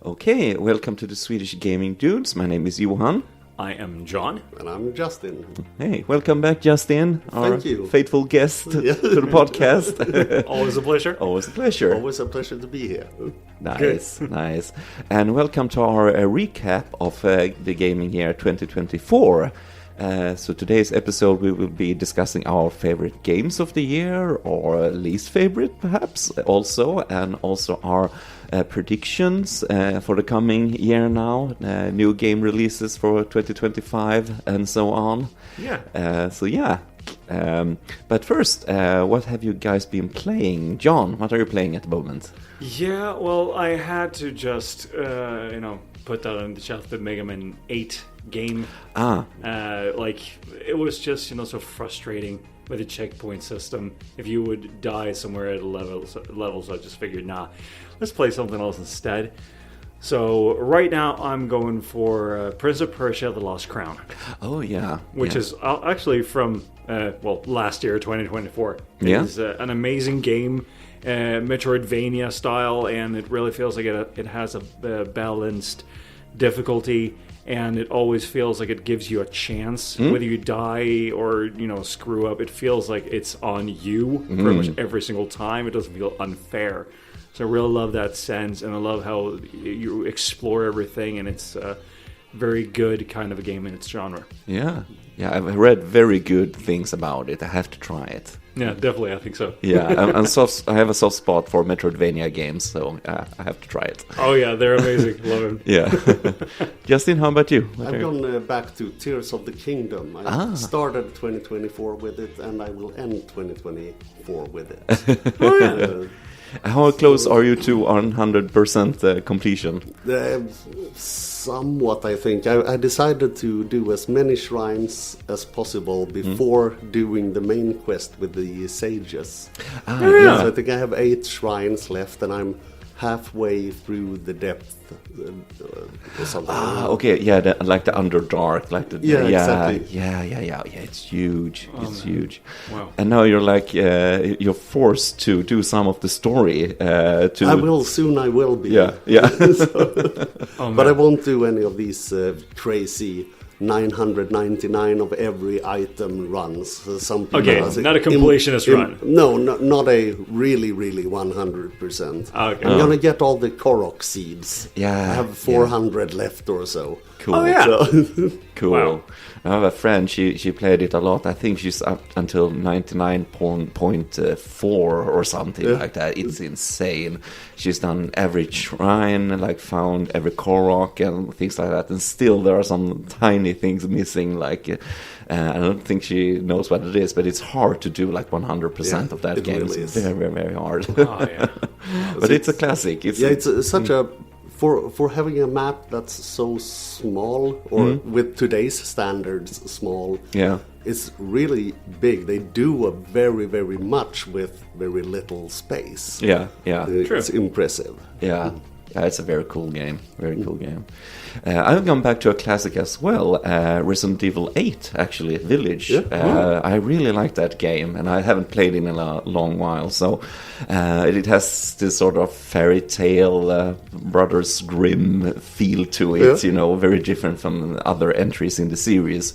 Okay, welcome to the Swedish Gaming Dudes. My name is Johan. I am John. And I'm Justin. Hey, welcome back, Justin. Thank you. Faithful guest to the podcast. Always a pleasure. Always a pleasure. Always a pleasure to be here. Nice, nice. And welcome to our recap of the gaming year 2024. So today's episode we will be discussing our favorite games of the year, or least favorite perhaps also, and also our predictions for the coming year now, new game releases for 2025 and so on. But first, what have you guys been playing? John, what are you playing at the moment? Yeah, well, I had to just, put that on the shelf, the Mega Man 8 game. It was just, so frustrating with the checkpoint system. If you would die somewhere at a level, so I just figured, let's play something else instead. So right now I'm going for Prince of Persia: The Lost Crown. Oh yeah, which is actually from last year, 2024. It is an amazing game, Metroidvania style, and it really feels like it has a balanced difficulty, and it always feels like it gives you a chance. Whether you die or screw up, it feels like it's on you pretty much every single time. It doesn't feel unfair. So I really love that sense, and I love how you explore everything, and it's a very good kind of a game in its genre. Yeah, I've read very good things about it. I have to try it. Yeah, definitely, I think so. Yeah, I have a soft spot for Metroidvania games, so I have to try it. Oh yeah, they're amazing. Love them. Yeah. Justin, how about you? I've gone back to Tears of the Kingdom. I started 2024 with it, and I will end 2024 with it. Oh yeah. How close are you to 100% completion? Somewhat, I think. I decided to do as many shrines as possible before doing the main quest with the sages. So I think I have 8 shrines left, and I'm halfway through the depth or something. Okay, like the Underdark, like the exactly. Yeah. It's huge. It's huge. Wow. And now you're like you're forced to do some of the story. I will soon. I will be. Yeah. But I won't do any of these crazy 999 of every item runs. Some people not a completionist run. No, not a really 100%. Okay. I'm gonna get all the Korok seeds. Yeah, I have 400 left or so. Cool. Oh yeah. Cool. Wow. I have a friend. She played it a lot. I think she's up until 99.4 or something like that. It's insane. She's done every shrine, like found every Korok and things like that. And still there are some tiny things missing. Like I don't think she knows what it is, but it's hard to do like 100% of that game. Really it's very, very hard. Oh yeah. But it's a classic. It's such a for having a map that's so small, or with today's standards small, it's really big. They do a very, very much with very little space. Yeah. It's impressive. Yeah, it's a very cool game. Very cool game. I've gone back to a classic as well, Resident Evil 8, actually, Village. I really like that game, and I haven't played it in a long while. So it has this sort of fairy tale, Brothers Grimm feel to it, very different from other entries in the series.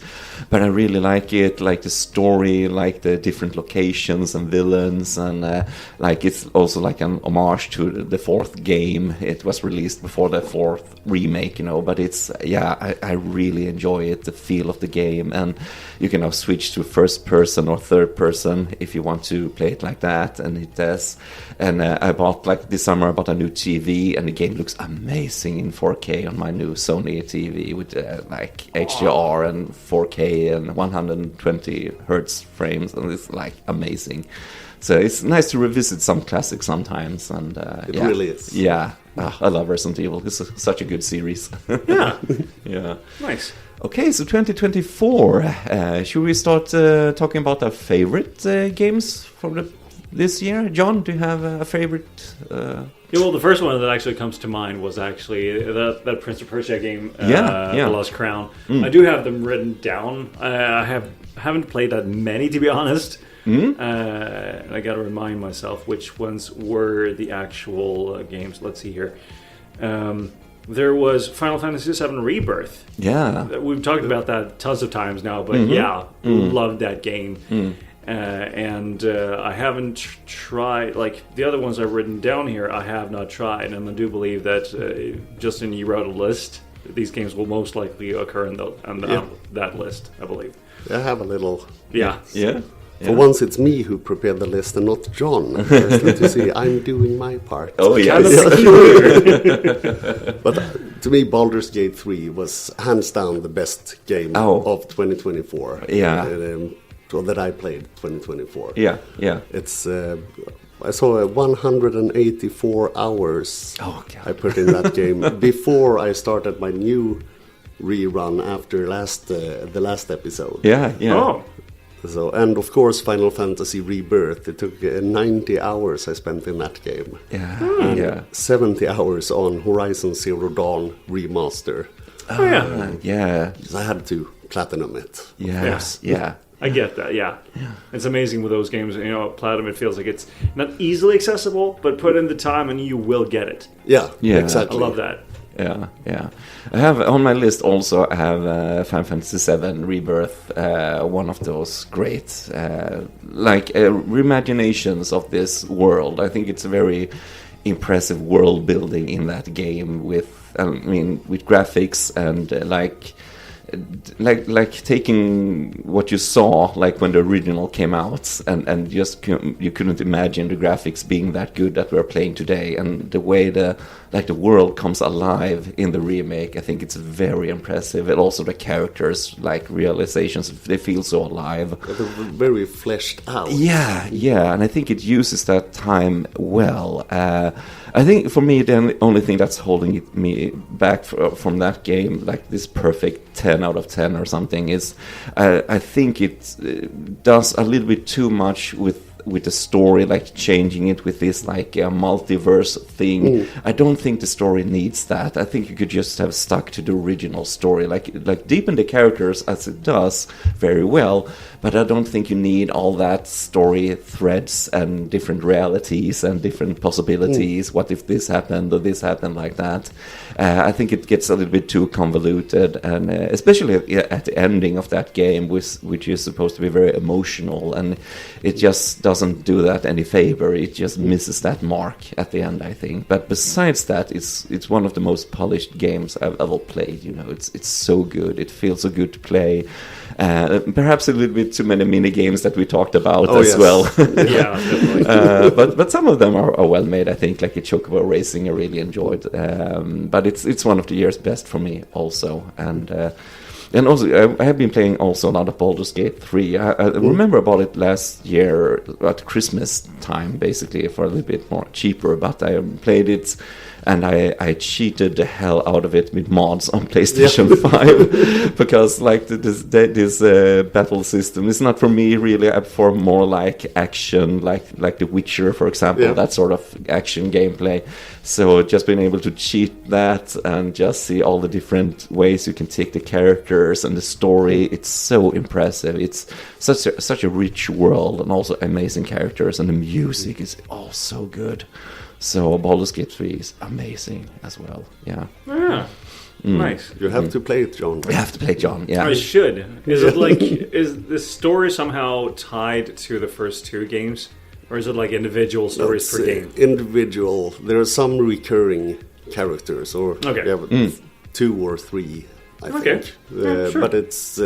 But I really like it, like the story, like the different locations and villains, and like it's also like an homage to the 4th game. It was released before the 4th remake, but it's I really enjoy it, the feel of the game, and you can now switch to first person or third person if you want to play it like that, and it does. And I bought, like this summer, I bought a new TV, and the game looks amazing in 4K on my new Sony TV with like HDR and 4K and 120 hertz frames, and it's like amazing. So it's nice to revisit some classics sometimes, and it really is. Yeah, I love Resident Evil. It's such a good series. Yeah. Nice. Okay, so 2024. Should we start talking about our favorite games from this year? John, do you have a favorite? Yeah, well, the first one that actually comes to mind was actually that Prince of Persia game, The Lost Crown. I do have them written down. I haven't played that many, to be honest. I got to remind myself which ones were the actual games. Let's see here. there was Final Fantasy VII Rebirth. Yeah. We've talked about that tons of times now, but loved that game. And I haven't tried, like the other ones I've written down here, I have not tried. And I do believe that, Justin, you wrote a list. These games will most likely occur on that list, I believe. I have a little... Yeah. Yeah. For once, it's me who prepared the list and not John. To see, I'm doing my part. Oh, yeah. But to me, Baldur's Gate 3 was hands down the best game of 2024. Yeah. That I played 2024. Yeah, yeah. It's... I saw 184 hours I put in that game before I started my new rerun after the last episode. Yeah, yeah. Oh. So, and of course, Final Fantasy Rebirth. It took 90 hours I spent in that game. Yeah, and 70 hours on Horizon Zero Dawn Remaster. Oh, yeah. Yeah. So I had to platinum it. Yes, yeah. I get that, yeah. It's amazing with those games. Platinum, it feels like it's not easily accessible, but put in the time and you will get it. Yeah, exactly. I love that. Yeah, yeah. I have on my list also. I have Final Fantasy VII Rebirth, one of those great, reimaginations of this world. I think it's a very impressive world building in that game with graphics and like taking what you saw like when the original came out and just you couldn't imagine the graphics being that good that we're playing today, and the way the world comes alive in the remake, I think it's very impressive. And also the characters, like realizations, they feel so alive. They're very fleshed out. Yeah, and I think it uses that time well. I think for me, the only thing that's holding me back from that game, like this perfect 10 out of 10 or something, is I think it does a little bit too much with the story, like changing it with this like multiverse thing. I don't think the story needs that. I think you could just have stuck to the original story, like deepen the characters as it does very well, but I don't think you need all that story threads and different realities and different possibilities. What if this happened or this happened like that? I think it gets a little bit too convoluted, and especially at the ending of that game, which is supposed to be very emotional, and it just doesn't do that any favor. It just misses that mark at the end, I think. But besides that, it's one of the most polished games I've ever played. It's so good. It feels so good to play. Perhaps a little bit too many mini games that we talked about well. Yeah, definitely. But some of them are well made. I think, like Chocobo Racing, I really enjoyed. But it's one of the year's best for me also. And also, I have been playing also a lot of Baldur's Gate 3. I remember about it last year at Christmas time, basically, for a little bit more cheaper. But I played it, and I cheated the hell out of it with mods on PlayStation 5. Because, like, this battle system is not for me, really. I'm for more like action, like The Witcher, for example, that sort of action gameplay. So just being able to cheat that and just see all the different ways you can take the characters and the story, it's so impressive. It's such a rich world, and also amazing characters, and the music is all so good. So Baldur's Gate 3 is amazing as well. Yeah. Nice. You have to play it, John. You have to play it, John. Yeah. I should. Is it like is the story somehow tied to the first two games? Or is it like individual stories per game? Individual. There are some recurring characters, or two or three, I think. Sure. But it's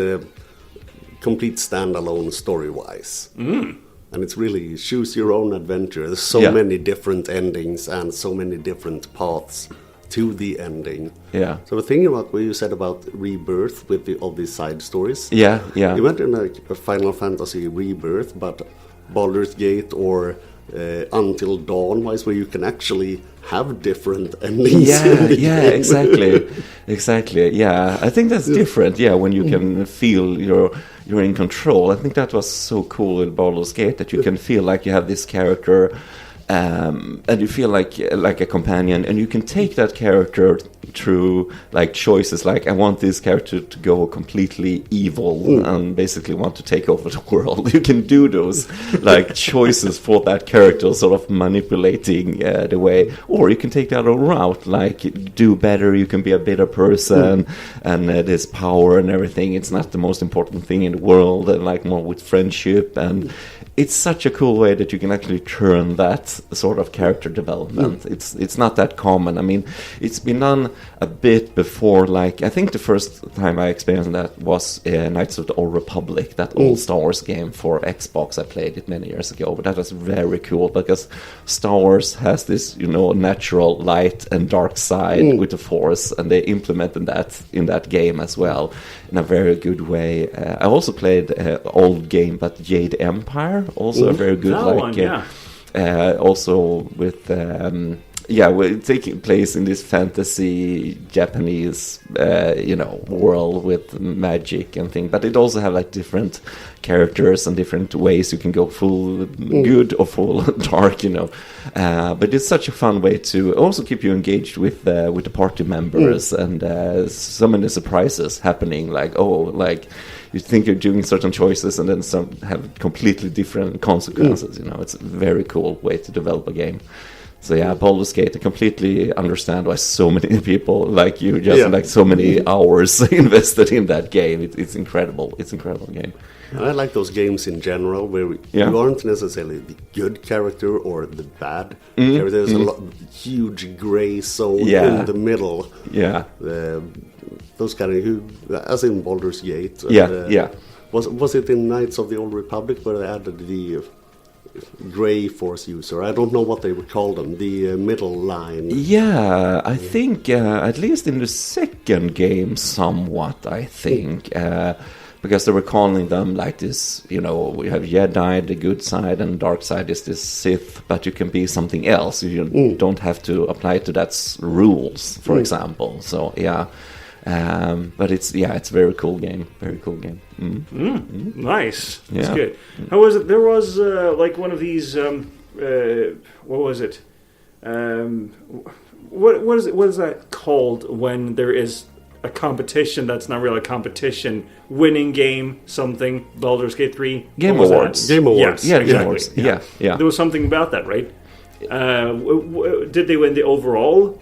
complete standalone story-wise. And it's really choose your own adventure. There's so many different endings and so many different paths to the ending. Yeah. So the thing about what you said about Rebirth with all these side stories. Yeah. You went in a Final Fantasy Rebirth, but Baldur's Gate or Until Dawn wise, where you can actually have different endings. Yeah, exactly. Yeah, I think that's different. Yeah, when you can feel you're in control. I think that was so cool in Baldur's Gate, that you can feel like you have this character, and you feel like a companion, and you can take that character through like choices, like I want this character to go completely evil and basically want to take over the world. You can do those like choices for that character, sort of manipulating the way, or you can take the other route, like do better, you can be a better person, and there's power and everything. It's not the most important thing in the world, and like more with friendship, and it's such a cool way that you can actually turn that sort of character development. It's not that common. I mean, it's been done a bit before. Like I think the first time I experienced that was Knights of the Old Republic, that old Star Wars game for Xbox. I played it many years ago, but that was very cool because Star Wars has this, natural light and dark side with the Force, and they implemented that in that game as well in a very good way. I also played old game, but Jade Empire. Also a very good, also with taking place in this fantasy Japanese world with magic and things, but it also have like different characters and different ways you can go full good or full dark, but it's such a fun way to also keep you engaged with the party members, and so many surprises happening, like you think you're doing certain choices and then some have completely different consequences. It's a very cool way to develop a game. So yeah, Baldur's Gate, I completely understand why so many people like you like so many hours invested in that game. It's incredible. It's an incredible game. I like those games in general where you aren't necessarily the good character or the bad character. There's a huge gray zone in the middle. Yeah. Those kind of, as in Baldur's Gate. Was it in Knights of the Old Republic where they added the gray Force user? I don't know what they would call them, the middle line. Yeah, I think at least in the second game somewhat, I think. Because they were calling them like this, we have Jedi, the good side, and dark side is this Sith, but you can be something else. You don't have to apply to that rules, for example. So, yeah. But it's a very cool game. Very cool game. Nice. That's good. How was it? There was like one of these. What was it? What is it? What is that called when there is a competition that's not really a competition? Winning game something. Baldur's Gate 3. Game Awards. Game Awards. Yes, yeah, exactly. Game Awards. Yeah. There was something about that, right? Did they win the overall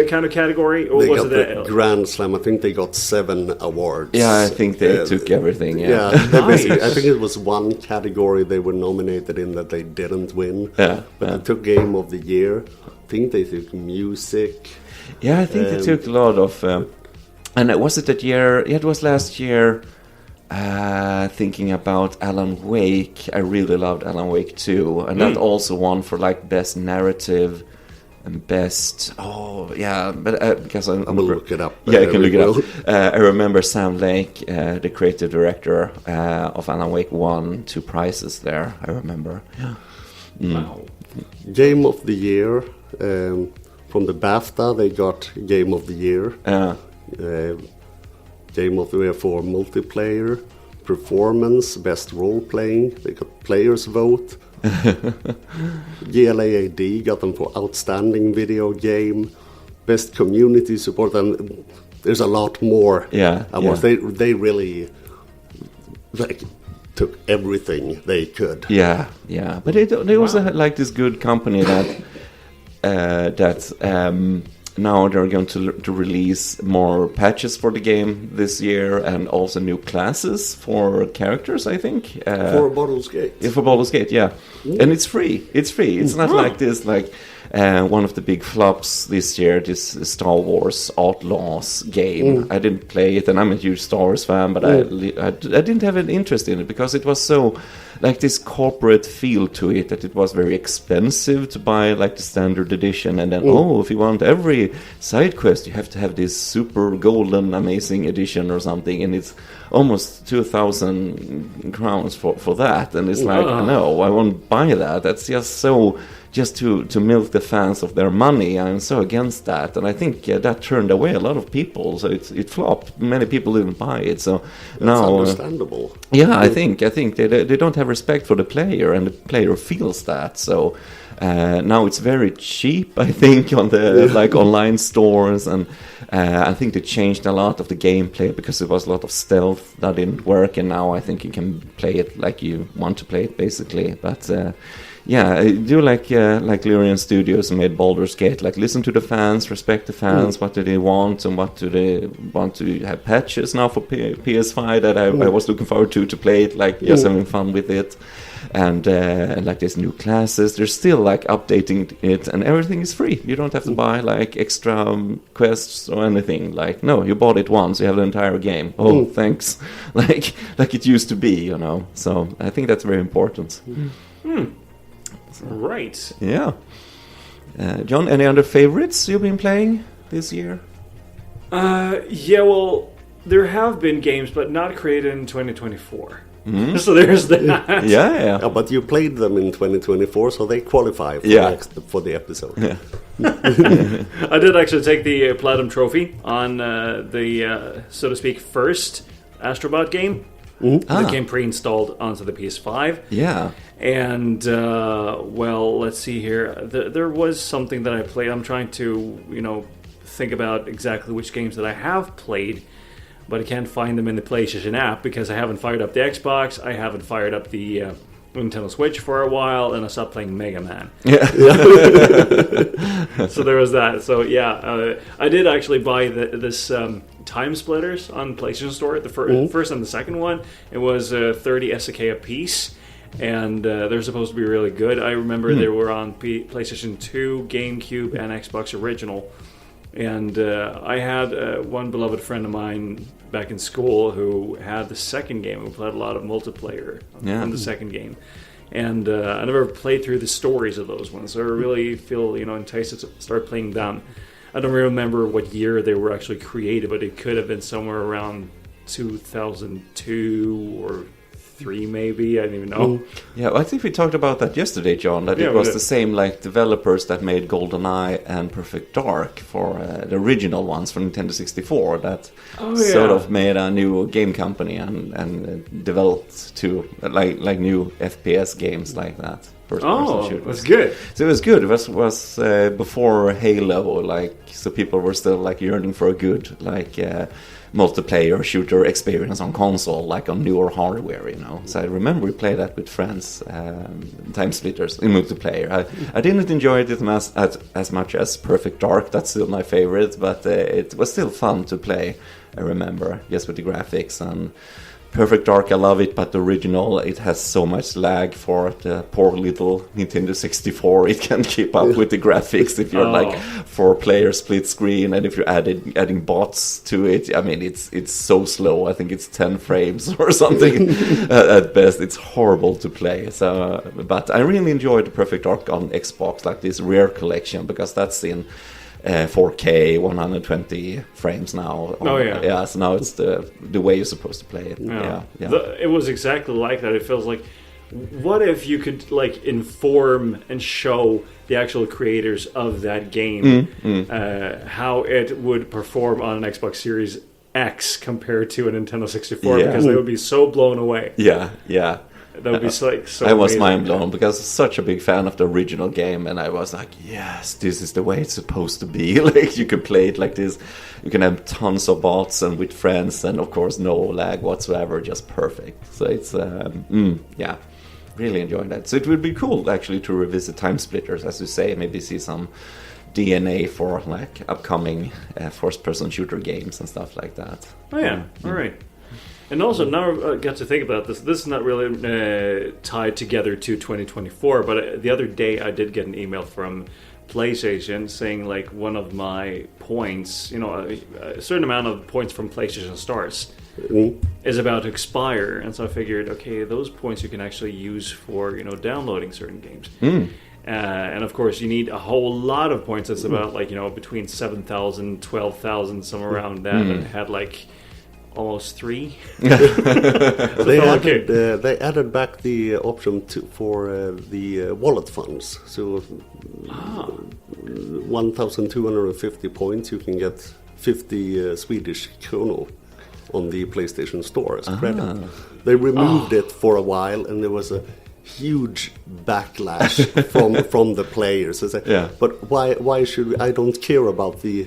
kind of category, or they was got it the Grand Slam? I think they got 7 awards. Yeah, I think they took everything. Yeah, nice. I think it was one category they were nominated in that they didn't win. But they took Game of the Year. I think they took music. Yeah, I think they took a lot of. And was it that year? Yeah, it was last year. Thinking about Alan Wake, I really loved Alan Wake 2, and that also won for like best narrative. And best, because I'm gonna look it up. Yeah, you can look it up. I remember Sam Lake, the creative director of Alan Wake, won 2 prizes there. I remember. Yeah. Wow. Game of the Year from the BAFTA, they got Game of the Year. Game of the Year for multiplayer, performance, best role playing. They got players vote. GLAAD got them for outstanding video game, best community support, and there's a lot more. Awards. They really took everything they could. But they also had like this good company that now they're going to release more patches for the game this year, and also new classes for characters, I think. For Baldur's Gate. Yeah, for Baldur's Gate, yeah. And it's free. It's not like this, like one of the big flops this year, this Star Wars Outlaws game. I didn't play it, and I'm a huge Star Wars fan, but I didn't have an interest in it because it was so like this corporate feel to it that it was very expensive to buy like the standard edition, and then if you want every side quest you have to have this super golden amazing edition or something, and it's almost 2,000 crowns for that, and it's like no, I won't buy that. That's just so just to milk the fans of their money. I'm so against that, and I think that turned away a lot of people. So it flopped. Many people didn't buy it. So That's now, understandable. yeah, I think they don't have respect for the player, and the player feels that. So now it's very cheap, I think, on the like online stores, and I think they changed a lot of the gameplay because there was a lot of stealth that didn't work, and now I think you can play it like you want to play it, basically. But yeah, I do like Lyrian Studios made Baldur's Gate. Like, listen to the fans, respect the fans. What do they want, and what do they want to have patches now for PS5 that I was looking forward to play it, like just having fun with it. And like there's new classes, they're still like updating it, and everything is free. You don't have to buy like extra quests or anything. Like, no, you bought it once, you have the entire game. Oh, thanks. like it used to be, you know. So I think that's very important. Right. Yeah. John, any other favorites you've been playing this year? Yeah, well, there have been games, but not created in 2024. So there's that. Yeah. Yeah, but you played them in 2024, so they qualify for the episode. Yeah. I did actually take the Platinum Trophy on the, so to speak, first Astrobot game. That came pre-installed onto the PS5. Yeah. And, well, let's see here. There was something that I played. I'm trying to, think about exactly which games that I have played, but I can't find them in the PlayStation app because I haven't fired up the Xbox, I haven't fired up the Nintendo Switch for a while, and I stopped playing Mega Man. Yeah. So there was that. So yeah, I did actually buy this Time Splitters on PlayStation Store. The first and the second one, it was 30 SEK a piece, and they're supposed to be really good. I remember they were on PlayStation 2, GameCube, and Xbox Original. And I had one beloved friend of mine back in school who had the second game. We played a lot of multiplayer on the second game. And I never played through the stories of those ones, so I really feel enticed to start playing them. I don't remember what year they were actually created, but it could have been somewhere around 2002 or 3 maybe. I don't even know. Yeah, I think we talked about that yesterday, John, that it was the same like developers that made GoldenEye and Perfect Dark for the original ones from Nintendo 64 that sort of made a new game company and developed to like new FPS games like that. That's good. So it was good. It was before Halo, so people were still like yearning for a good multiplayer shooter experience on console, like on newer hardware, So I remember we played that with friends, Time Splitters in multiplayer. I didn't enjoy it as much as Perfect Dark. That's still my favorite, but it was still fun to play. I remember, just with the graphics. And Perfect Dark, I love it, but the original, it has so much lag for the poor little Nintendo 64. It can't keep up with the graphics if you're 4-player split screen, and if you're adding bots to it. I mean, it's so slow. I think it's 10 frames or something at best. It's horrible to play. So, but I really enjoyed the Perfect Dark on Xbox, like this Rare Collection, because that's in 4K 120 frames now. Yeah, so now it's the way you're supposed to play it. Yeah. It was exactly like that. It feels like, what if you could inform and show the actual creators of that game how it would perform on an Xbox Series X compared to a Nintendo 64, because they would be so blown away. Yeah. That would be so I was amazing. mind blown because I was such a big fan of the original game, and I was like, yes, this is the way it's supposed to be. You can play it like this. You can have tons of bots and with friends, and of course no lag whatsoever, just perfect. So it's really enjoying that. So it would be cool actually to revisit Time Splitters, as you say, maybe see some DNA for upcoming first-person shooter games and stuff like that. Oh yeah, all right. And also, now I got to think about this. This is not really tied together to 2024, but the other day I did get an email from PlayStation saying one of my points, a certain amount of points from PlayStation Stars is about to expire. And so I figured, okay, those points you can actually use for, downloading certain games. And of course, you need a whole lot of points. It's about between 7,000, 12,000, somewhere around that. And it had almost 3. They added back the option for the wallet funds. So 1,250 points, you can get 50 Swedish kronor on the PlayStation Store as credit. They removed it for a while, and there was a huge backlash from the players. But why should we? I don't care about the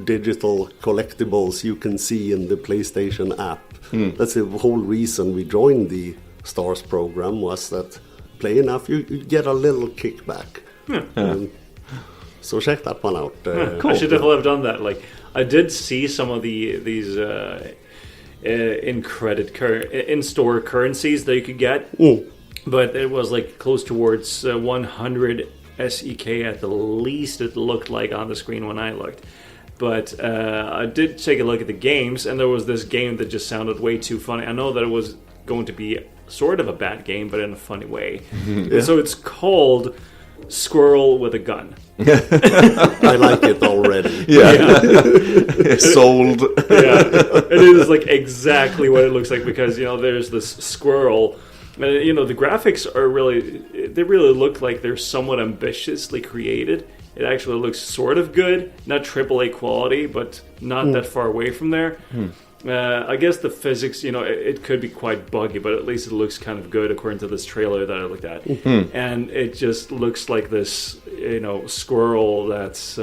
digital collectibles you can see in the PlayStation app. That's the whole reason we joined the Stars program, was that play enough, you get a little kickback. So check that one out. Cool. I should definitely have done that. Like, I did see some of these in-store currencies that you could get. But it was like close towards 100 SEK at the least, it looked like on the screen when I looked. But I did take a look at the games, and there was this game that just sounded way too funny. I know that it was going to be sort of a bad game, but in a funny way. So it's called Squirrel with a Gun. I like it already. Sold. It is like exactly what it looks like, because there's this squirrel. The graphics are they really look like they're somewhat ambitiously created. It actually looks sort of good, not AAA quality, but not that far away from there. I guess the physics, it could be quite buggy, but at least it looks kind of good according to this trailer that I looked at. And it just looks like this, squirrel that's,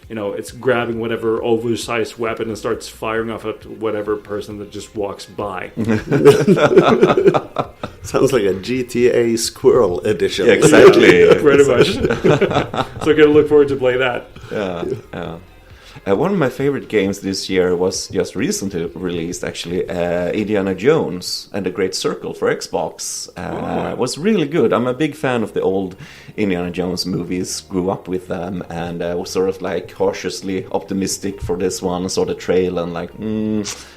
it's grabbing whatever oversized weapon and starts firing off at whatever person that just walks by. Sounds like a GTA Squirrel edition. Exactly. Pretty much. So I'm going to look forward to play that. One of my favorite games this year was just recently released, actually, Indiana Jones and the Great Circle for Xbox. Was really good. I'm a big fan of the old Indiana Jones movies, grew up with them, and was sort of like cautiously optimistic for this one. Saw the trailer and like,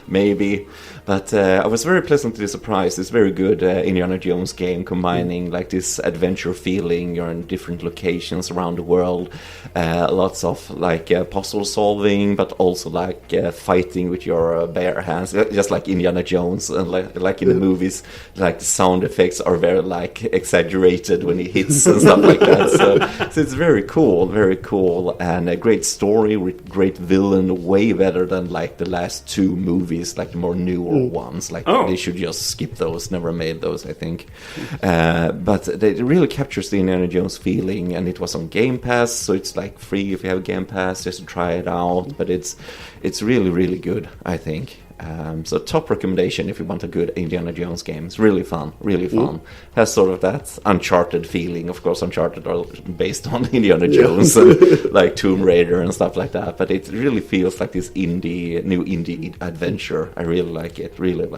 maybe. But I was very pleasantly surprised. It's a very good Indiana Jones game, combining like this adventure feeling. You're in different locations around the world. Lots of like puzzle solving, but also like fighting with your bare hands, just like Indiana Jones. And like in the movies, like the sound effects are very like exaggerated when he hits and stuff like that. So it's very cool, and a great story with great villain, way better than like the last 2 movies, like the more newer ones. Like they should just skip those, never made those, I think. But it really captures the Indiana Jones feeling, and it was on Game Pass, so it's like free if you have Game Pass, just to try it out. But it's really, really good, I think. So top recommendation if you want a good Indiana Jones game. It's really fun. Has sort of that Uncharted feeling. Of course, Uncharted are based on Indiana Jones and like Tomb Raider and stuff like that. But it really feels like this new indie adventure. I really like it. Really,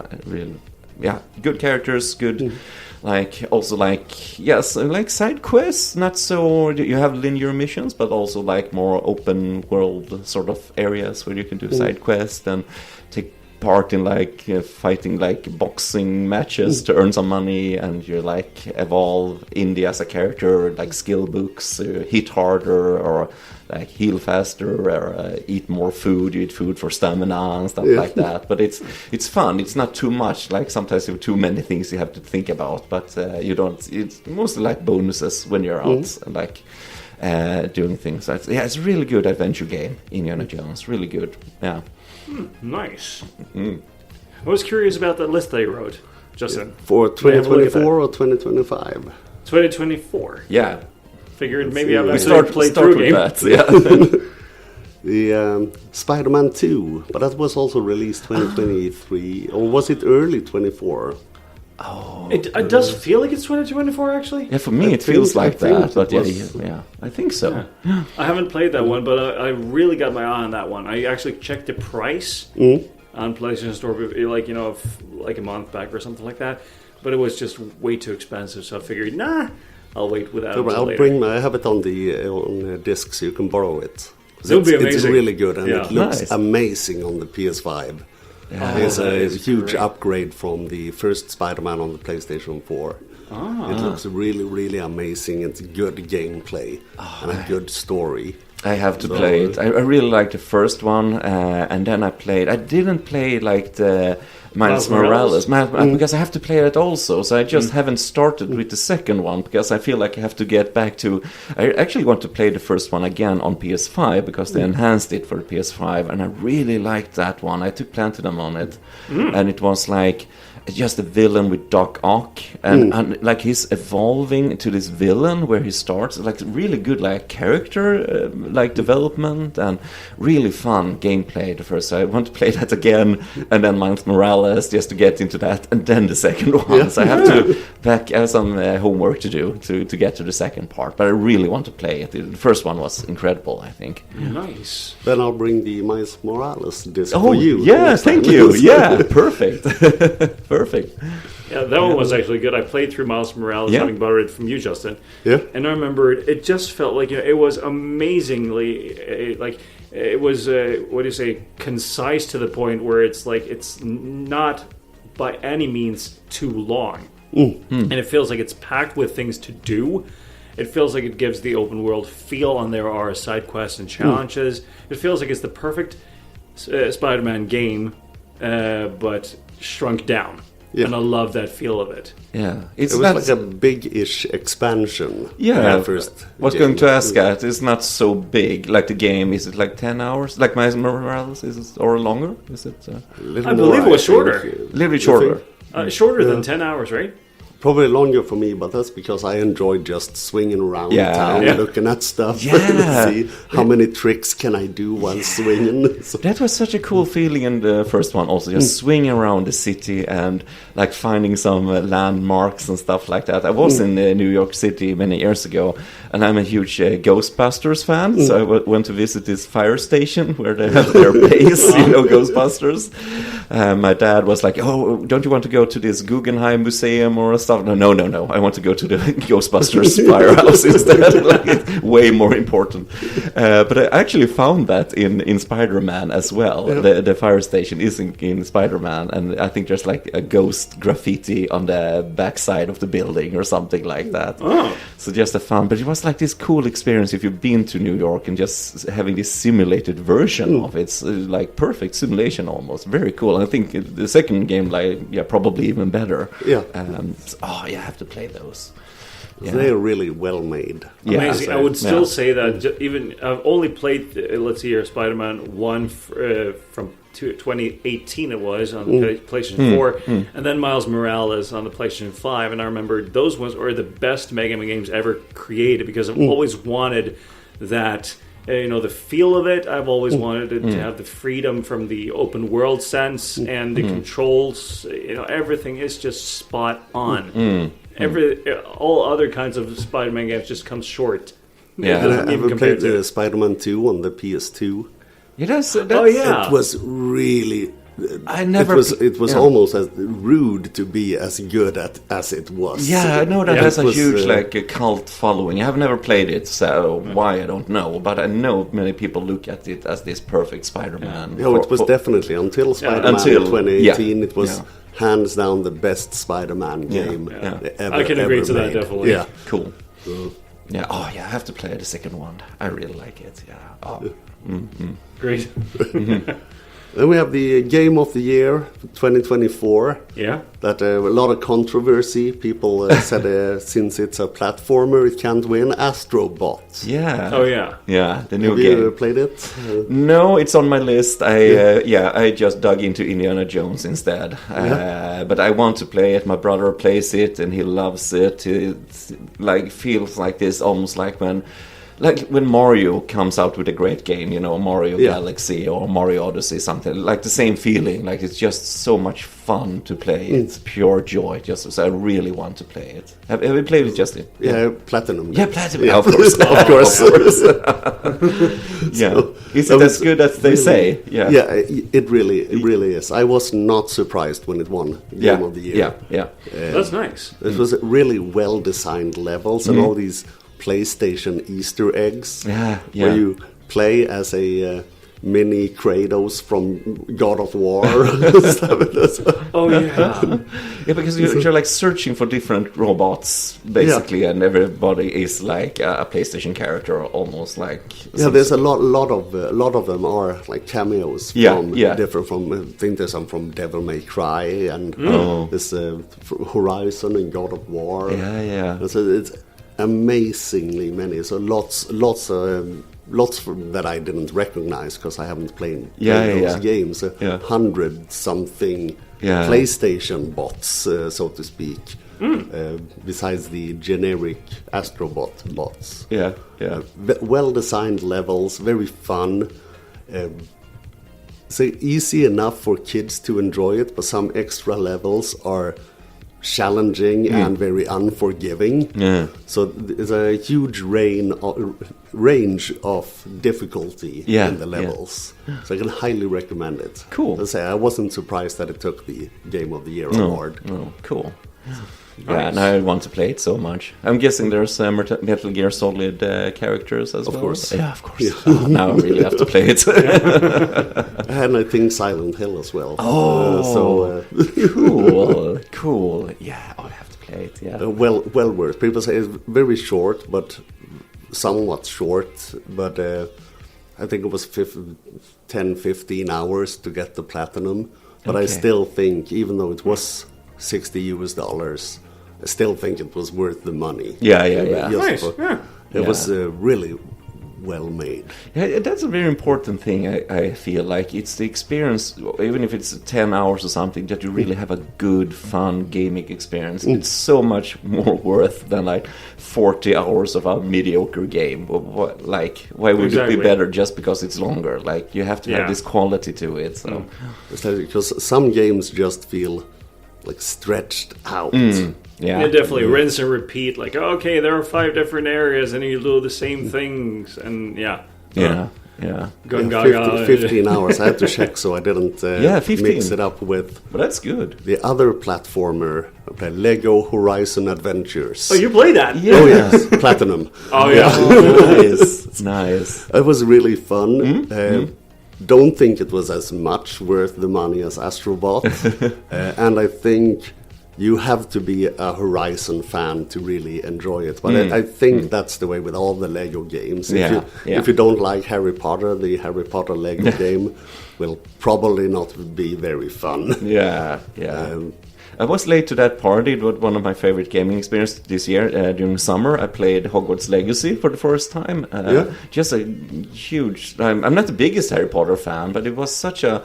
good characters, good. Like also like like side quests, not so you have linear missions, but also like more open world sort of areas where you can do side quests and take part in like fighting like boxing matches to earn some money, and you like evolve Indy as a character, like skill books, hit harder or like heal faster or eat more food. You eat food for stamina and stuff like that. But it's fun. It's not too much. Like sometimes you have too many things you have to think about, but you don't. It's mostly like bonuses when you're out and like doing things. So it's a really good adventure game. Indiana Jones, really good. Yeah. Nice. I was curious about that list that you wrote, Justin. For 2024 or 2025? 2024. Yeah. Figured maybe I've actually played through game. That, yeah. The Spider-Man 2, but that was also released 2023, or was it early 24? Oh, it does feel like it's 2024 actually. Yeah, for me it feels like that, but yeah, I think so. Yeah. I haven't played that one, but I really got my eye on that one. I actually checked the price on PlayStation Store, like like a month back or something like that. But it was just way too expensive, so I figured, I'll wait without it. I'll later. I have it on the disc, so you can borrow it. It'll be amazing. It's really good, and it looks amazing on the PS5. It's a huge upgrade from the first Spider-Man on the PlayStation 4. It looks really, really amazing. It's good gameplay and a good story. I have to play it. I really liked the first one, and then I didn't play like the Miles Morales because I have to play it also. So I just haven't started with the second one because I feel like I have to get back to. I actually want to play the first one again on PS5 because they enhanced it for the PS5, and I really liked that one. I took Platinum on it, and it was like just a villain with Doc Ock, and like he's evolving to this villain where he starts like really good like character like development and really fun gameplay. The first, so I want to play that again, and then Miles Morales just to get into that, and then the second one. So I have to have some homework to do to get to the second part. But I really want to play it. The first one was incredible, I think. Nice. Then I'll bring the Miles Morales disc for you. Yeah, thank you. Yeah, perfect. Perfect. Yeah, that one was actually good. I played through Miles Morales, having borrowed it from you, Justin. Yeah. And I remember it just felt like it was amazingly it was concise to the point where it's like it's not by any means too long, and it feels like it's packed with things to do. It feels like it gives the open world feel, and there are side quests and challenges. It feels like it's the perfect Spider-Man game, but shrunk down. Yeah. And I love that feel of it. Yeah, it was like a big-ish expansion. Yeah, I was going to ask that. It's not so big. Like the game, is it like 10 hours? Like Miles Morales, is it, or longer? Is it? I believe it was shorter. A little bit shorter. Shorter than 10 hours, right? Probably longer for me, but that's because I enjoy just swinging around town, looking at stuff, and see how many tricks can I do while swinging. So. That was such a cool feeling in the first one. Also, just swinging around the city and like finding some landmarks and stuff like that. I was in New York City many years ago, and I'm a huge Ghostbusters fan. So I went to visit this fire station where they have their base, Ghostbusters. My dad was like, "Oh, don't you want to go to this Guggenheim Museum or stuff?" No. I want to go to the Ghostbusters firehouse instead. Like, it's way more important. But I actually found that in Spider-Man as well. Yeah. The fire station is in Spider-Man, and I think there's like a ghost graffiti on the backside of the building or something like that. Oh. So just a fun. But it was like this cool experience if you've been to New York and just having this simulated version of it. It's like perfect simulation almost. Very cool. And I think the second game, probably even better. Yeah. I have to play those. Yeah. They're really well made. Amazing. I would still say that even I've only played, let's see here, Spider-Man 1 from 2018 it was on the PlayStation 4, and then Miles Morales on the PlayStation 5. And I remember those ones are the best Mega Man games ever created because I've always wanted that. The feel of it. I've always wanted it to have the freedom from the open world sense and the controls. Everything is just spot on. All other kinds of Spider-Man games just come short. Yeah, and I ever played Spider-Man 2 on the PS2. It was really. It was almost as rude to be as good as it was. Yeah, I know that has a huge a cult following. I have never played it, so why I don't know. But I know many people look at it as this perfect Spider-Man. It was definitely until Spider-Man 2018. It was hands down the best Spider-Man game ever. I can agree to that definitely. Yeah, cool. Yeah. Oh yeah, I have to play the second one. I really like it. Yeah. Oh. Great. Then we have the Game of the Year 2024. Yeah. That a lot of controversy. People said since it's a platformer, it can't win. Astro Bot. Yeah. Oh yeah. Yeah, the new game. Have you played it? No, it's on my list. I just dug into Indiana Jones instead. But I want to play it. My brother plays it and he loves it. It feels like this, almost like when Mario comes out with a great game, Mario Galaxy or Mario Odyssey, something like the same feeling. Like it's just so much fun to play. It's pure joy. So I really want to play it. Have you played it, Justin? Yeah, Platinum. Yeah, Platinum. Yeah, of course. Of course. Yeah. So, is it as good as they say? Yeah. Yeah, it really is. I was not surprised when it won Game of the Year. Yeah. That's nice. It was really well designed levels and all these PlayStation Easter eggs, where you play as a mini Kratos from God of War. Oh yeah. Yeah, because you're like searching for different robots, basically, and everybody is like a PlayStation character, almost like. Yeah, there's a lot of them are like cameos from different from. I think there's some from Devil May Cry and this Horizon and God of War. Yeah. So it's amazingly many. So lots that I didn't recognize because I haven't played those games. 100-something PlayStation bots, so to speak, besides the generic Astrobot bots. Yeah. Well-designed levels, very fun. So easy enough for kids to enjoy it, but some extra levels are challenging and very unforgiving. Yeah. So there's a huge range of difficulty in the levels. Yeah. So I can highly recommend it. Cool. I say I wasn't surprised that it took the Game of the Year award. Oh, cool. Yeah, and I want to play it so much. I'm guessing there's Metal Gear Solid characters as well. Of course. Yeah, of course. Oh, now I really have to play it. And I think Silent Hill as well. Cool. Yeah, I have to play it. Yeah. Well worth. People say it's very short, but somewhat short. But I think it was 10-15 hours to get the platinum. But I still think, even though it was $60, I still think it was worth the money. Yeah. Nice. It was really well made. Yeah, that's a very important thing. I feel like it's the experience, even if it's 10 hours or something, that you really have a good, fun gaming experience. It's so much more worth than like 40 hours of a mediocre game. Why would it be better just because it's longer? Like, you have to have this quality to it. So, because some games just feel like stretched out. Yeah, definitely rinse and repeat. Like, okay, there are 5 different areas, and you do the same things, and Gun Gaga. 15 hours. I had to check so I didn't mix it up with. But that's good. The other platformer, I played Lego Horizon Adventures. Oh, you played that? Yeah. Oh yes, platinum. Nice. It was really fun. Don't think it was as much worth the money as Astrobot, and I think you have to be a Horizon fan to really enjoy it. But I think that's the way with all the Lego games. If you don't like Harry Potter, the Harry Potter Lego game will probably not be very fun. I was late to that party. It was one of my favorite gaming experiences this year. During summer, I played Hogwarts Legacy for the first time. Just a huge... I'm not the biggest Harry Potter fan, but it was such a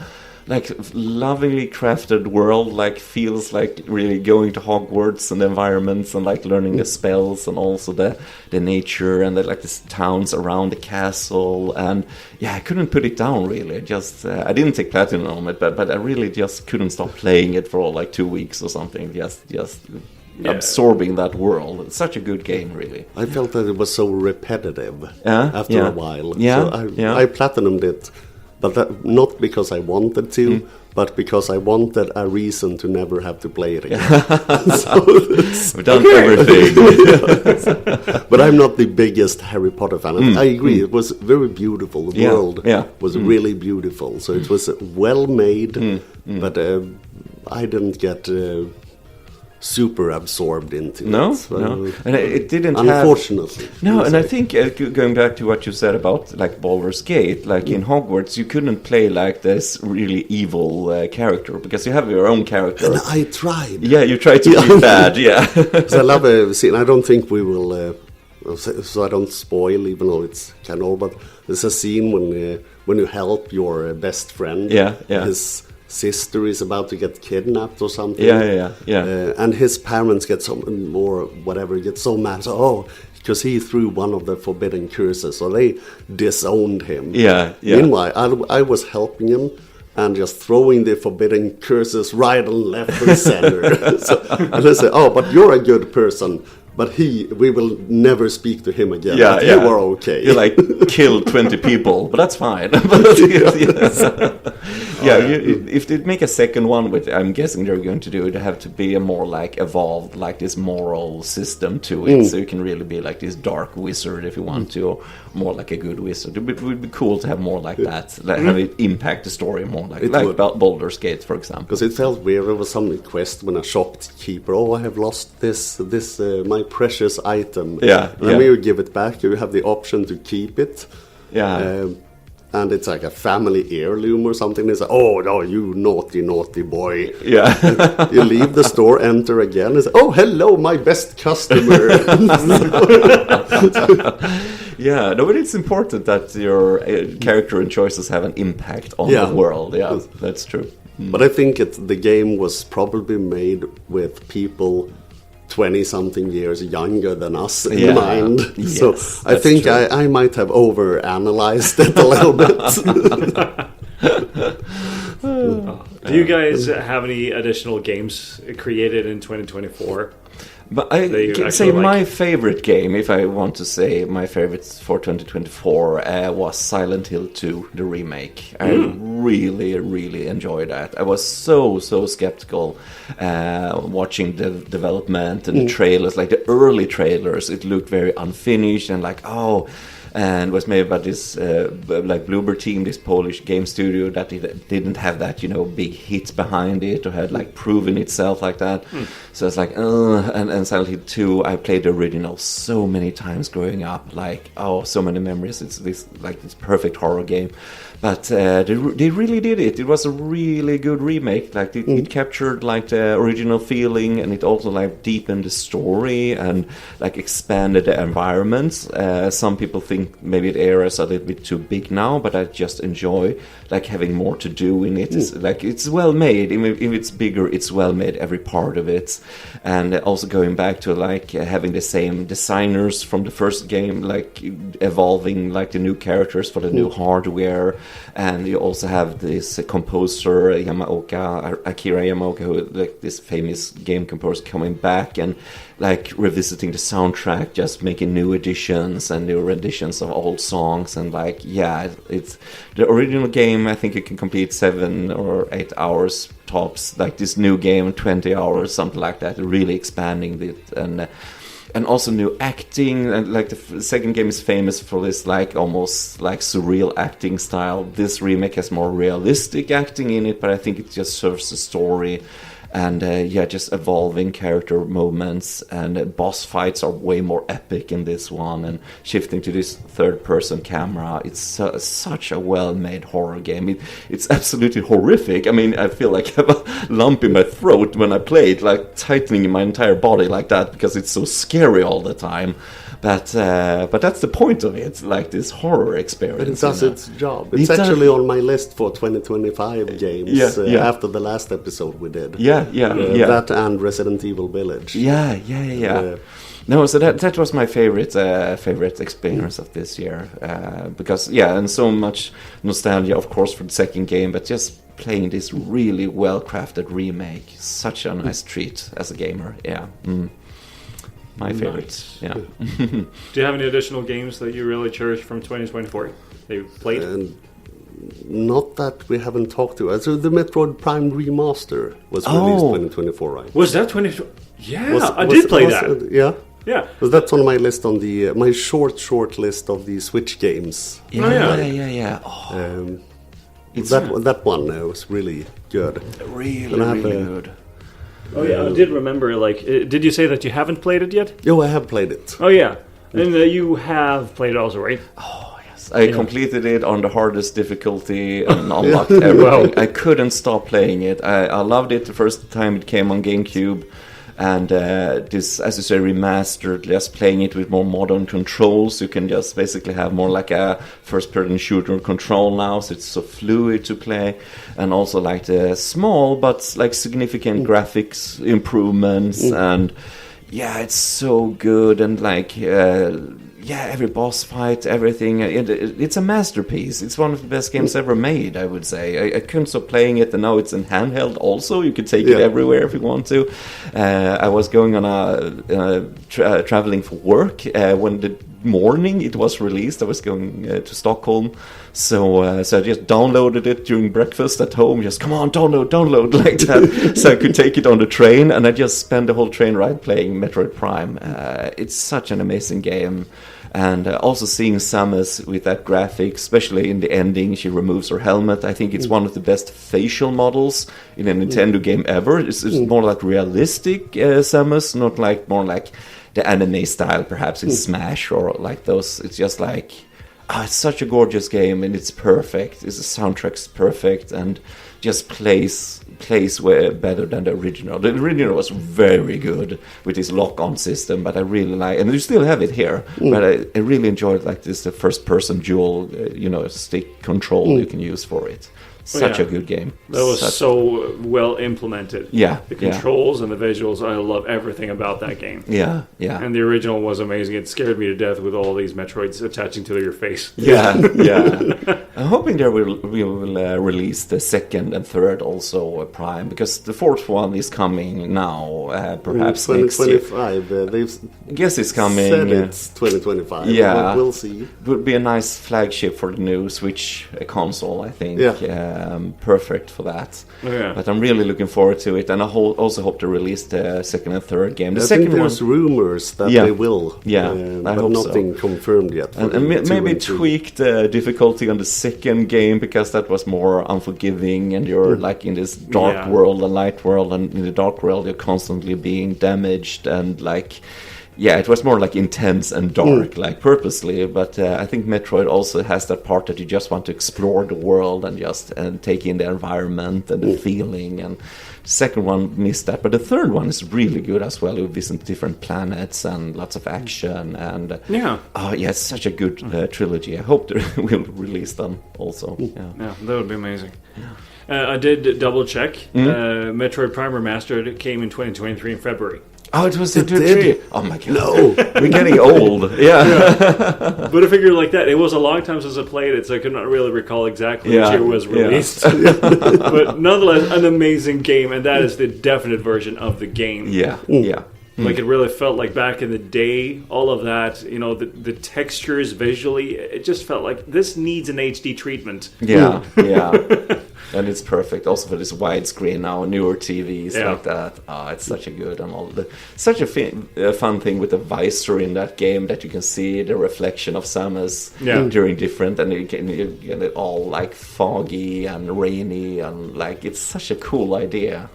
lovingly crafted world. Like, feels like really going to Hogwarts and the environments and like learning the spells and also the nature and the towns around the castle. And I couldn't put it down really. Just I didn't take platinum on it, but I really just couldn't stop playing it for 2 weeks or something. Just absorbing that world. It's such a good game, really. I felt that it was so repetitive after a while. So I platinumed it. But not because I wanted to, but because I wanted a reason to never have to play it again. We've done everything. But I'm not the biggest Harry Potter fan. I agree, it was very beautiful. The world was really beautiful. So it was well made, but I didn't get... super absorbed into it. No, and it didn't. Unfortunately, and I think going back to what you said about Baldur's Gate, in Hogwarts, you couldn't play this really evil character because you have your own character. And I tried. Yeah, you tried to be bad. Yeah, so I love a scene. I don't think we will. So I don't spoil, even though it's kind of. But there's a scene when you help your best friend. His sister is about to get kidnapped or something. And his parents get so mad. So, because he threw one of the forbidden curses, so they disowned him. Meanwhile, I was helping him and just throwing the forbidden curses right and left and center. And they say, "Oh, but you're a good person. But we will never speak to him again. You are okay." You killed 20 people, but that's fine. if they make a second one, which I'm guessing they're going to do, it have to be a more like evolved, like this moral system to it, so you can really be like this dark wizard if you want to, or more like a good wizard. It would be cool to have more like that, like have it impact the story more, like Baldur's Gate, for example. Because it felt weird. There was some quest when a shopkeeper, I have lost this my precious item. Yeah. And when you give it back, you have the option to keep it. Yeah. And it's like a family heirloom or something. It's like, oh no, you naughty boy. Yeah. You leave the store, enter again, and say, oh hello, my best customer. Yeah, no, but it's important that your character and choices have an impact on the world. Yeah, that's true. But I think the game was probably made with people 20-something years younger than us in mind. Yes, so I think I might have over-analyzed it a little bit. Do you guys have any additional games created in 2024? But I can say my favorite game, if I want to say my favorites for 2024, was Silent Hill 2, the remake. I really, really enjoyed that. I was so skeptical watching the development and the trailers, like the early trailers. It looked very unfinished and like, and was made by this like Bloober team, this Polish game studio that didn't have that big hit behind it or had like proven itself like that. So it's like and Silent Hill 2, I played the original so many times growing up, like so many memories. It's this perfect horror game. But they really did it. It was a really good remake. Like it captured like the original feeling, and it also like deepened the story and like expanded the environments. Some people think maybe the areas are a little bit too big now, but I just enjoy like having more to do in it. It's like it's well made. If it's bigger, it's well made. Every part of it, and also going back to like having the same designers from the first game, like evolving like the new characters for the new hardware. And you also have this composer Akira Yamaoka, who like this famous game composer, coming back and like revisiting the soundtrack, just making new additions and new renditions of old songs. And like it's the original game. I think you can complete 7 or 8 hours tops. Like this new game, 20 hours, something like that. Really expanding it and also new acting, and like the second game is famous for this like almost like surreal acting style. This remake has more realistic acting in it, but I think it just serves the story. And just evolving character moments, and boss fights are way more epic in this one, and shifting to this third-person camera. It's such a well-made horror game. It's absolutely horrific. I mean, I feel like I have a lump in my throat when I play it, like tightening my entire body like that, because it's so scary all the time. But that's the point of it, like this horror experience. But it does its job. It's actually on my list for 2025 games after the last episode we did. That and Resident Evil Village. No, so that was my favorite experience of this year, because and so much nostalgia, of course, for the second game, but just playing this really well-crafted remake, such a nice treat as a gamer. My favorites, Do you have any additional games that you really cherish from 2024 that you played? Not that we haven't talked to. So the Metroid Prime Remaster was released 2024, right? Was that 2024? Yeah, I did play that. Yeah. Because that's on my list, on the my short list of the Switch games. Yeah. That one was really good. Really good. Oh yeah, I did remember. Like, did you say that you haven't played it yet? Oh, I have played it. Oh yeah, and you have played it also, right? Oh yes, I completed it on the hardest difficulty and unlocked everything. I couldn't stop playing it. I loved it the first time it came on GameCube. And this, as you say, remastered, just playing it with more modern controls. You can just basically have more like a first-person shooter control now, so it's so fluid to play. And also like the small but like significant graphics improvements. And it's so good. And like every boss fight, everything. It's a masterpiece. It's one of the best games ever made, I would say. I couldn't stop playing it, and now it's in handheld also. You could take it everywhere if you want to. I was going on traveling for work when the morning it was released. I was going to Stockholm, so I just downloaded it during breakfast at home. Just come on, download like that, so I could take it on the train, and I just spent the whole train ride playing Metroid Prime. It's such an amazing game. And also seeing Samus with that graphic, especially in the ending, she removes her helmet. I think it's one of the best facial models in a Nintendo game ever. It's more like realistic Samus, not like more like the anime style, perhaps in Smash or like those. It's just like, it's such a gorgeous game, and it's perfect. The soundtrack's perfect, and just plays way better than the original. The original was very good with this lock-on system, but I really like, and you still have it here. But I really enjoyed like this, the first-person dual, stick control you can use for it. Such a good game. That was so well implemented. Yeah. The controls and the visuals, I love everything about that game. Yeah. And the original was amazing. It scared me to death with all these Metroids attaching to your face. Yeah. I'm hoping we will release the second and third also Prime, because the fourth one is coming now, perhaps next year. 2025. They've I guess it's coming. said it's 2025. Yeah. We'll see. It would be a nice flagship for the new Switch console, I think. Yeah. Perfect for that. Yeah. But I'm really looking forward to it, and I also hope to release the second and third game. I think there's rumors that they will. Yeah, I but hope nothing confirmed yet. And maybe tweak the difficulty on the second game, because that was more unforgiving, and you're like in this dark world and light world, and in the dark world you're constantly being damaged, and like it was more like intense and dark, like purposely. But I think Metroid also has that part that you just want to explore the world and just take in the environment and the feeling. And the second one missed that, but the third one is really good as well. You visit different planets and lots of action. And it's such a good trilogy. I hope they will release them also. Yeah, that would be amazing. I did double check. Metroid Prime Remastered came in 2023 in February. Oh, it was in 2023. Oh my god. No. We're getting old. Yeah. But a figure like that, it was a long time since I played it, so I could not really recall exactly which year it was released. But nonetheless, an amazing game, and that is the definite version of the game. Yeah. Like, it really felt like back in the day, all of that, the textures visually, it just felt like this needs an HD treatment. Yeah. And it's perfect also for this widescreen now, newer TVs like that. It's such a good and all such a fun thing with the visor in that game, that you can see the reflection of Samus during different, and you get it all like foggy and rainy, and like it's such a cool idea.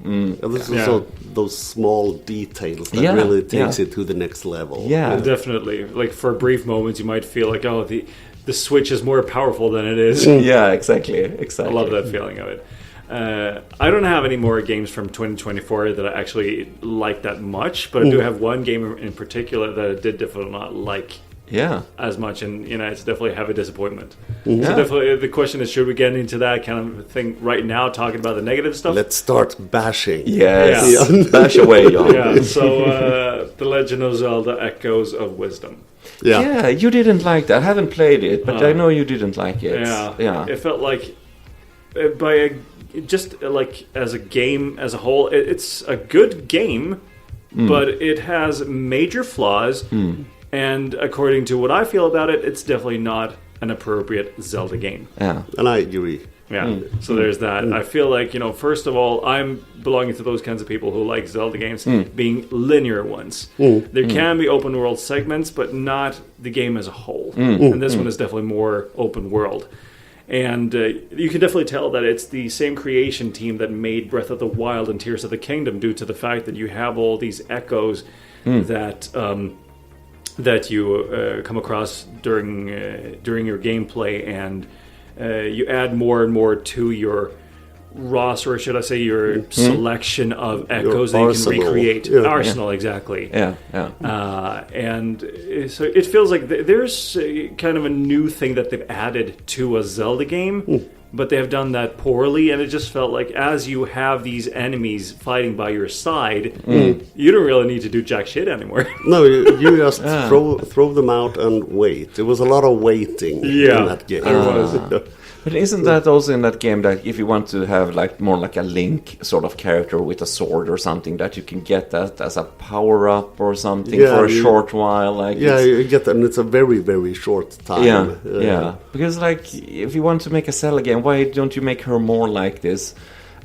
And this is also those small details that really takes it to the next level. Yeah, definitely. Like for brief moments, you might feel like, the Switch is more powerful than it is. Yeah, exactly. I love that feeling of it. I don't have any more games from 2024 that I actually like that much, but I do have one game in particular that I did definitely not like as much, and it's definitely a heavy disappointment. So definitely the question is, should we get into that kind of thing right now, talking about the negative stuff? Let's start bashing. Yes. Bash away, Jan. So The Legend of Zelda Echoes of Wisdom. Yeah, you didn't like that. I haven't played it, but I know you didn't like it. Yeah. It felt like, as a game as a whole, it's a good game, but it has major flaws, and according to what I feel about it, it's definitely not an appropriate Zelda game. Yeah, and I agree. Yeah, so there's that. I feel like, first of all, I'm belonging to those kinds of people who like Zelda games being linear ones. There can be open world segments, but not the game as a whole. And this one is definitely more open world. And you can definitely tell that it's the same creation team that made Breath of the Wild and Tears of the Kingdom, due to the fact that you have all these echoes that you come across during your gameplay, and you add more and more to your roster, or should I say your selection of echoes that you can recreate. Arsenal, exactly. And so it feels like there's kind of a new thing that they've added to a Zelda game, but they have done that poorly, and it just felt like as you have these enemies fighting by your side, you don't really need to do jack shit anymore. No, you just throw them out and wait. There was a lot of waiting in that game. But isn't that also in that game that if you want to have like more like a Link sort of character with a sword or something, that you can get that as a power up or something for a short while? Like you get that, and it's a very, very short time. Yeah. Because like if you want to make a Zelda game, why don't you make her more like this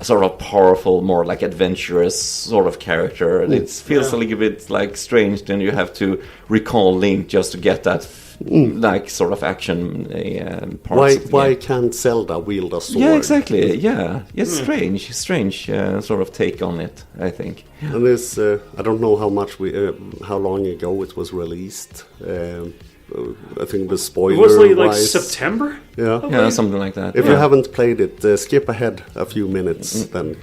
sort of powerful, more like adventurous sort of character? It feels a little bit like strange. Then you have to recall Link just to get that like sort of action parts. Why can't Zelda wield a sword? Yeah, exactly. Yeah, it's strange sort of take on it, I think. And this, I don't know how long ago it was released. I think the spoiler. Was it like September? Yeah, something like that. If you haven't played it, skip ahead a few minutes. Then,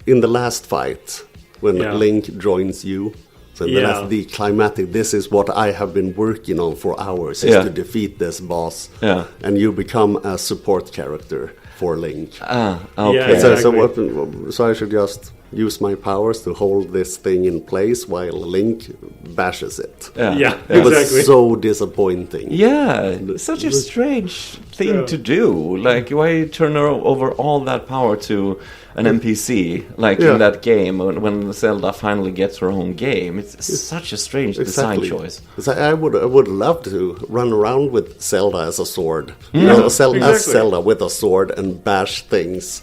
in the last fight when Link joins you. So that's the climatic. This is what I have been working on for hours, is to defeat this boss. Yeah. And you become a support character for Link. Okay. Yeah, exactly. So I should just use my powers to hold this thing in place while Link bashes it. It was so disappointing. Yeah, such a strange thing to do. Like, why turn over all that power to an NPC, like in that game, when Zelda finally gets her own game? It's such a strange design choice. I would love to run around with Zelda as a sword. As Zelda with a sword and bash things.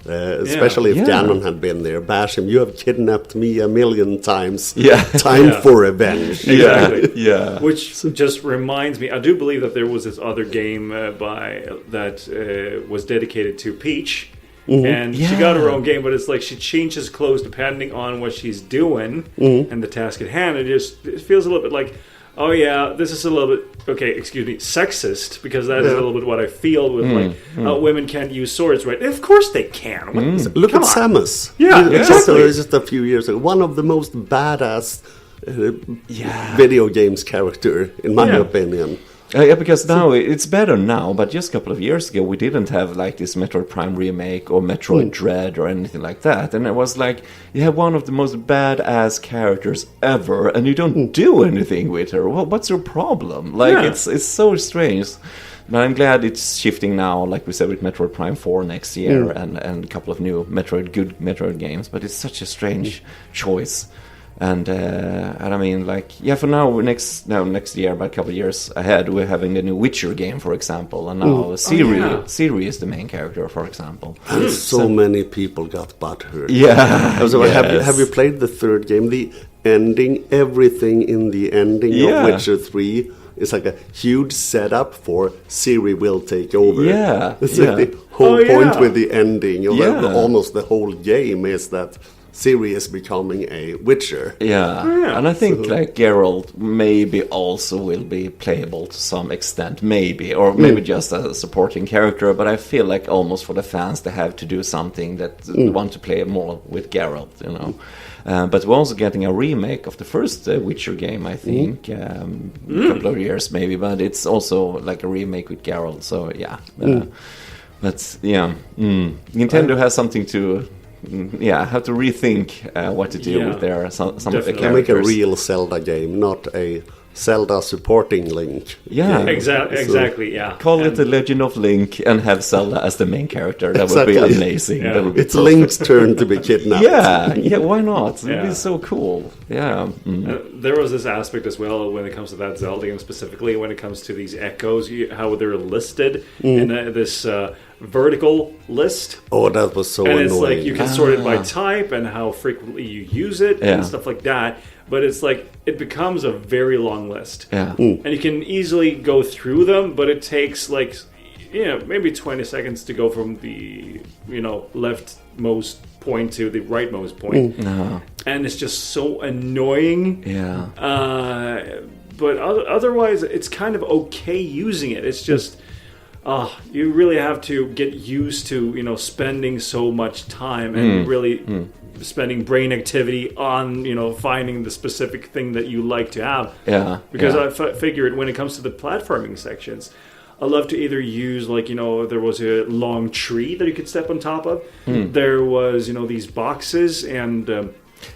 Especially if Ganon had been there. Bash him. You have kidnapped me 1,000,000 times. Time for revenge. Exactly. Which just reminds me, I do believe that there was this other game that was dedicated to Peach. And she got her own game, but it's like she changes clothes depending on what she's doing and the task at hand. It feels a little bit like, oh yeah, this is a little bit, sexist, because that is a little bit what I feel with women can't use swords, right? Of course they can. Look at Samus. Just a few years ago, one of the most badass video games character, in my opinion. Because now it's better now, but just a couple of years ago we didn't have like this Metroid Prime remake or Metroid Dread or anything like that, and it was like you have one of the most badass characters ever, and you don't do anything with her. Well, what's your problem? Like it's so strange. But I'm glad it's shifting now, like we said, with Metroid Prime 4 next year and a couple of new good Metroid games. But it's such a strange choice. And I mean, like, for now, next year, about a couple of years ahead, we're having the new Witcher game, for example, and now Ciri is the main character, for example. And so many people got butthurt. Have you played the third game? The ending, everything in the ending of Witcher 3 is like a huge setup for Ciri will take over. It's like the whole point with the ending, almost the whole game is that Ciri is becoming a Witcher. And I think like Geralt maybe also will be playable to some extent, maybe just as a supporting character. But I feel like almost for the fans they have to do something that want to play more with Geralt, But we're also getting a remake of the first Witcher game, I think, a couple of years maybe. But it's also like a remake with Geralt, so Nintendo has something to. Have to rethink what to do with some of the characters. Make a real Zelda game, not a Zelda supporting Link. Exactly. Call it The Legend of Link and have Zelda as the main character. That would be amazing. That would be it's Link's turn to be kidnapped. Why not? It would be so cool. There was this aspect as well when it comes to that Zelda game specifically, when it comes to these echoes, how they're listed in this vertical list. Oh, that was so annoying. And it's like you can sort it by type and how frequently you use it and stuff like that. But it's like it becomes a very long list. And you can easily go through them, but it takes like maybe 20 seconds to go from the leftmost point to the rightmost point. And it's just so annoying. But otherwise it's kind of okay using it. It's just you really have to get used to spending so much time and really spending brain activity on finding the specific thing that you like to have. Because I figured when it comes to the platforming sections, I love to either use there was a long tree that you could step on top of. There was these boxes and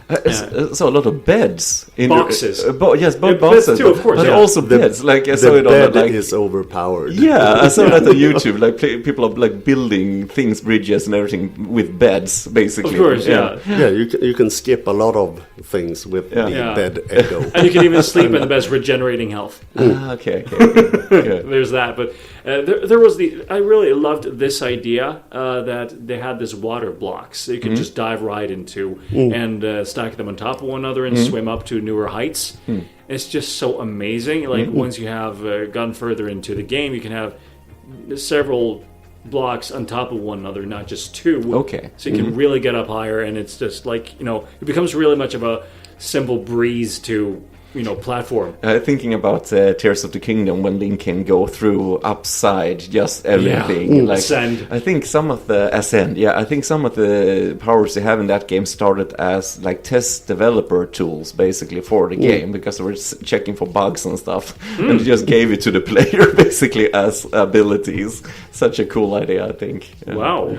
So a lot of beds in boxes. Yes, boxes, beds too, of course, but yeah. also beds. Like I saw The it on bed like is overpowered. yeah, I saw that on YouTube. Like people are like building things, bridges, and everything with beds, basically. Of course, yeah. Yeah, you can skip a lot of things with the bed echo. And you can even sleep in the beds, regenerating health. Okay. Good. There's that, but there was I really loved this idea that they had this water blocks so you could just dive right into and stack them on top of one another and swim up to newer heights. It's just so amazing. Like once you have gone further into the game, you can have several blocks on top of one another, not just two. Okay. So you can really get up higher, and it's just like, it becomes really much of a simple breeze to platform. Thinking about Tears of the Kingdom, when Link can go through upside just everything. Like Ascend. I think some of the Ascend. Yeah, I think some of the powers they have in that game started as like test developer tools, basically for the game, because they were checking for bugs and stuff, and they just gave it to the player basically as abilities. Such a cool idea, I think. Wow.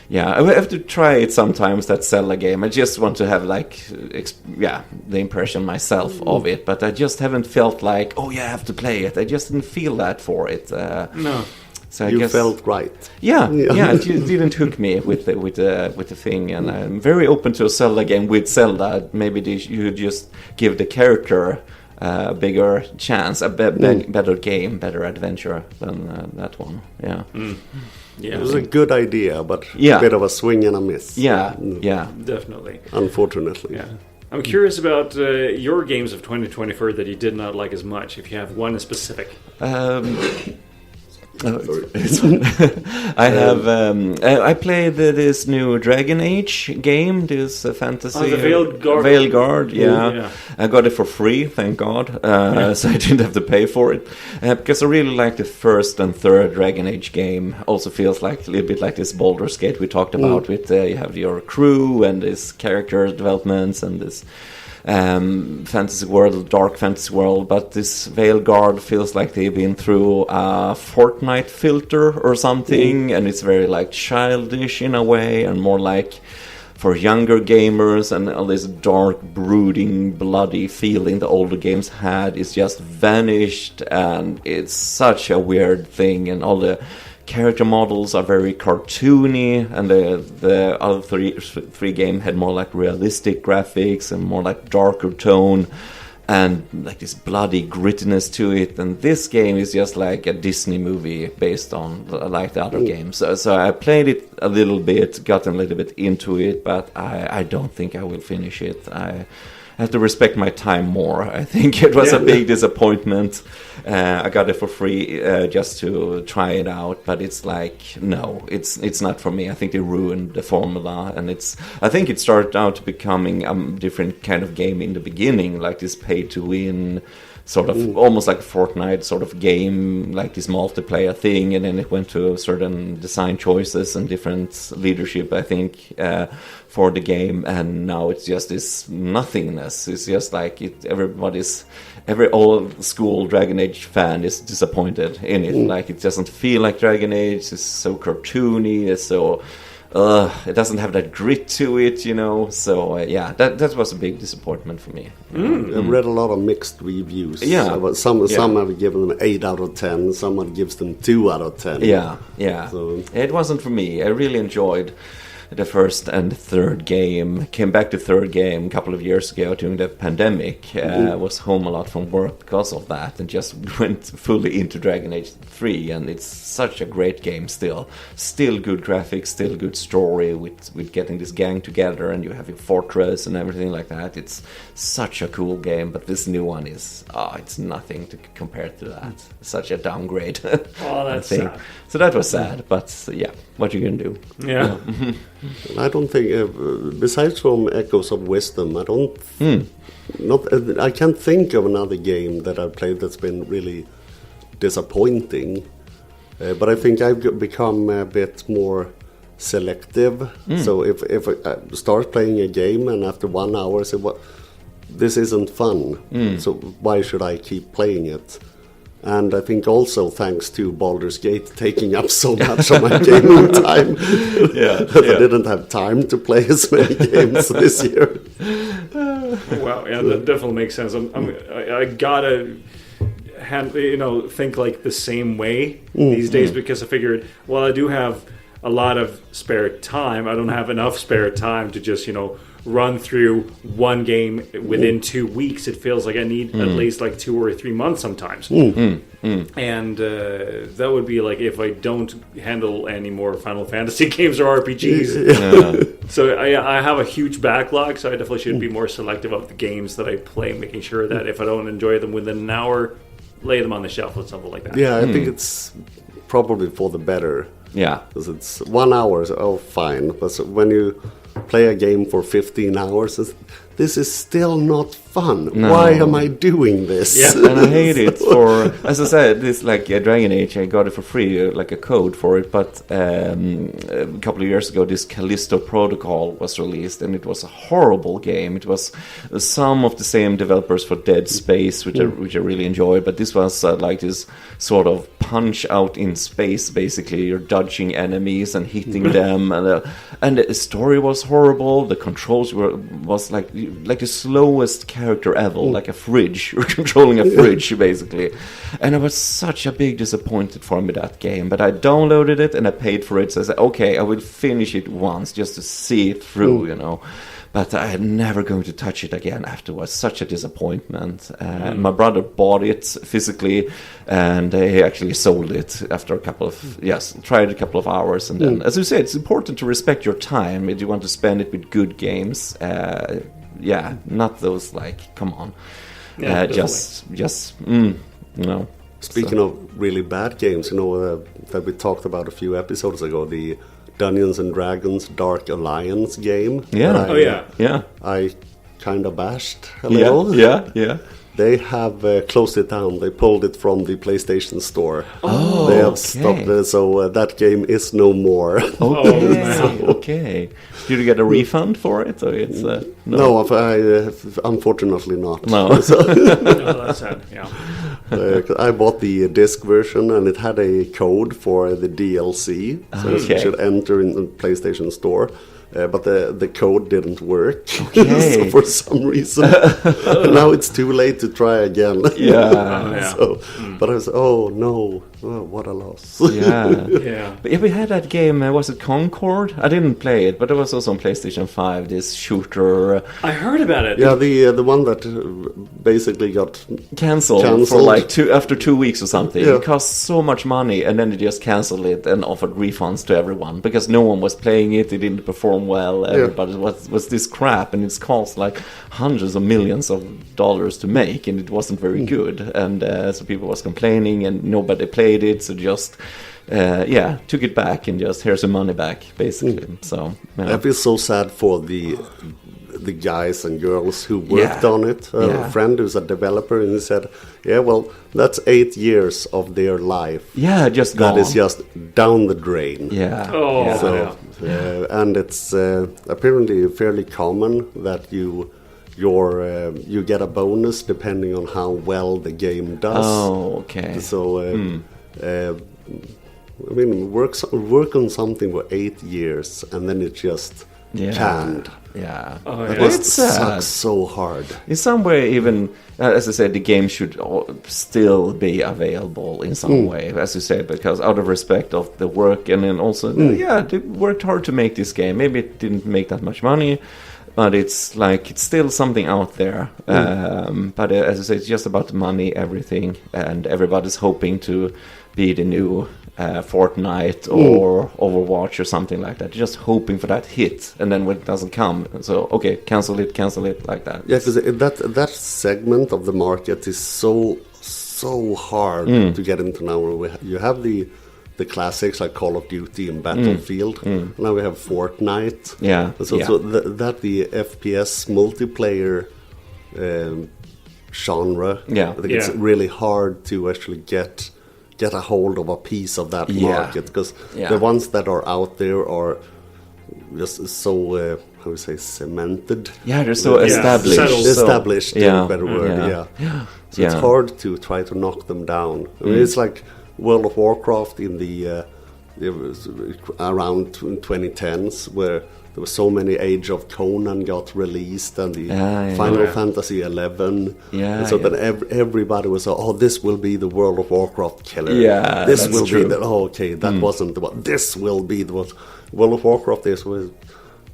Yeah, I have to try it sometimes, that Zelda game. I just want to have, like, the impression myself of it. But I just haven't felt like, I have to play it. I just didn't feel that for it. No. So I You guess, felt right. Yeah, it didn't hook me with the thing. And I'm very open to a Zelda game with Zelda. Maybe you just give the character a bigger chance, a better game, better adventure than that one. Yeah. Yeah, It was a good idea, but Yeah. a bit of a swing and a miss. Yeah. definitely. Unfortunately. Yeah. I'm curious about your games of 2024 that you did not like as much, if you have one specific. I have. I played this new Dragon Age game. This fantasy. the Veilguard. Veilguard, yeah. Yeah. I got it for free, thank God. So I didn't have to pay for it because I really like the first and third Dragon Age game. Also feels like a little bit like this Baldur's Gate we talked about. With you have your crew and this character developments and this. Fantasy world, dark fantasy world, but this Veilguard feels like they've been through a Fortnite filter or something, and it's very like childish in a way, and more like for younger gamers, and all this dark, brooding, bloody feeling the older games had is just vanished, and it's such a weird thing, and all the character models are very cartoony, and the other three games had more like realistic graphics and more like darker tone and like this bloody grittiness to it. And this game is just like a Disney movie based on like the other games. So I played it a little bit, got a little bit into it, but I don't think I will finish it. I have to respect my time more. I think it was a big disappointment. I got it for free just to try it out, but it's like, no, it's not for me. I think they ruined the formula, and I think it started out becoming a different kind of game in the beginning, like this pay-to-win sort of almost like a Fortnite sort of game, like this multiplayer thing, and then it went to certain design choices and different leadership, I think, for the game, and now it's just this nothingness. It's just like every old school Dragon Age fan is disappointed in it. Like it doesn't feel like Dragon Age. It's so cartoony. It's so it doesn't have that grit to it, So that was a big disappointment for me. I've read a lot of mixed reviews. Yeah. Some have given them 8 out of 10. Someone gives them 2 out of 10. Yeah. So It wasn't for me. I really enjoyed the first and third game. Came back to third game a couple of years ago during the pandemic. Was home a lot from work because of that, and just went fully into Dragon Age 3, and it's such a great game still. Still good graphics, still good story with getting this gang together, and you have your fortress and everything like that. It's such a cool game, but this new one is it's nothing to compare to that. Such a downgrade. Oh, that's I think. sad. So that was sad, but what you gonna do? Yeah. I don't think, besides from Echoes of Wisdom, I can't think of another game that I've played that's been really disappointing. But I think I've become a bit more selective. So if I start playing a game and after 1 hour I say, this isn't fun, so why should I keep playing it? And I think also thanks to Baldur's Gate taking up so much of my gaming time, I didn't have time to play as many games this year. Wow, yeah, that definitely makes sense. I gotta think like the same way these days, because I figured, well, I do have a lot of spare time. I don't have enough spare time to just run through one game within 2 weeks. It feels like I need at least like 2 or 3 months sometimes. And that would be like if I don't handle any more Final Fantasy games or RPGs. So I have a huge backlog, so I definitely should be more selective of the games that I play, making sure that if I don't enjoy them within an hour, lay them on the shelf or something like that. Yeah, I think it's probably for the better. Yeah. Because it's 1 hour, fine. But when you play a game for 15 hours, this is still not fun. No. Why am I doing this? Yeah, and I hate it for, as I said, this like Dragon Age, I got it for free, like a code for it, but a couple of years ago this Callisto Protocol was released, and it was a horrible game. It was some of the same developers for Dead Space, which I really enjoy, but this was like this sort of punch out in space, basically. You're dodging enemies and hitting them, and the story was horrible. The controls was like the slowest character ever, like a fridge. You're controlling a fridge, basically. And it was such a big disappointment for me, that game. But I downloaded it and I paid for it. So I said, okay, I will finish it once just to see it through, But I'm never going to touch it again afterwards. Such a disappointment. My brother bought it physically, and he actually sold it after a couple of, tried a couple of hours. And then, as you said, it's important to respect your time if you want to spend it with good games. Not those like, come on. Speaking of really bad games, that we talked about a few episodes ago, the Dungeons and Dragons Dark Alliance game. Yeah. I kind of bashed a little. Yeah. They have closed it down. They pulled it from the PlayStation Store. Oh, they have stopped it, so that game is no more. Okay. Did you get a refund for it, or it's no? I unfortunately not. No. No, that's sad. Yeah. I bought the disc version, and it had a code for the DLC, so you should enter in the PlayStation Store. But the code didn't work so for some reason. Now it's too late to try again. But I was, what a loss. But we had that game, was it Concord? I didn't play it, but it was also on PlayStation 5, this shooter. I heard about it. Yeah, the one that basically got cancelled for like after 2 weeks or something. It cost so much money, and then they just cancelled it and offered refunds to everyone because no one was playing it. It didn't perform well. Everybody was this crap, and it's cost like hundreds of millions of dollars to make, and it wasn't very good. And so people was complaining, and nobody played it. So just took it back and just here's your money back, basically. So I feel so sad for the guys and girls who worked on it. A friend who's a developer, and he said, that's 8 years of their life. Just gone. That is just down the drain. And it's apparently fairly common that you get a bonus depending on how well the game does. Oh, okay. So work on something for 8 years and then it just canned. That must suck so hard. In some way, even as I said, the game should still be available in some way, as you said, because out of respect of the work, and then also, they worked hard to make this game. Maybe it didn't make that much money, but it's still something out there. But as I said, it's just about the money, everything, and everybody's hoping to be the new Fortnite or Overwatch or something like that. Just hoping for that hit, and then when it doesn't come, so cancel it like that. Yeah, because that segment of the market is so hard to get into now. You have the classics like Call of Duty and Battlefield. Now we have Fortnite. So that the FPS multiplayer genre. I think it's really hard to actually get a hold of a piece of that market, because the ones that are out there are just so how you say, cemented. Yeah, they're so established. Settled. Established, Yeah. a better word, Yeah. So it's hard to try to knock them down. I mean, it's like World of Warcraft in the it was around 2010s, where there were so many Age of Conan got released, and the Final Fantasy 11. Yeah, and so then everybody was, oh, this will be the World of Warcraft killer. Yeah, this that's will true. be the, oh, okay, that wasn't the one. This will be the one. World of Warcraft is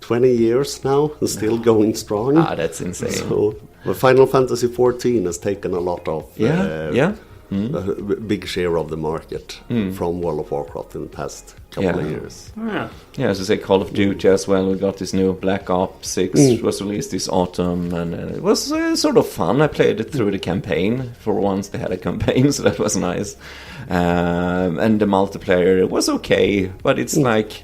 20 years now and still going strong. That's insane. So, but Final Fantasy 14 has taken a lot of a big share of the market from World of Warcraft in the past couple of years. Yeah, as I say, Call of Duty as well. We got this new Black Ops 6 was released this autumn, and it was sort of fun. I played it through the campaign. For once they had a campaign, so that was nice. And the multiplayer was okay, but it's like...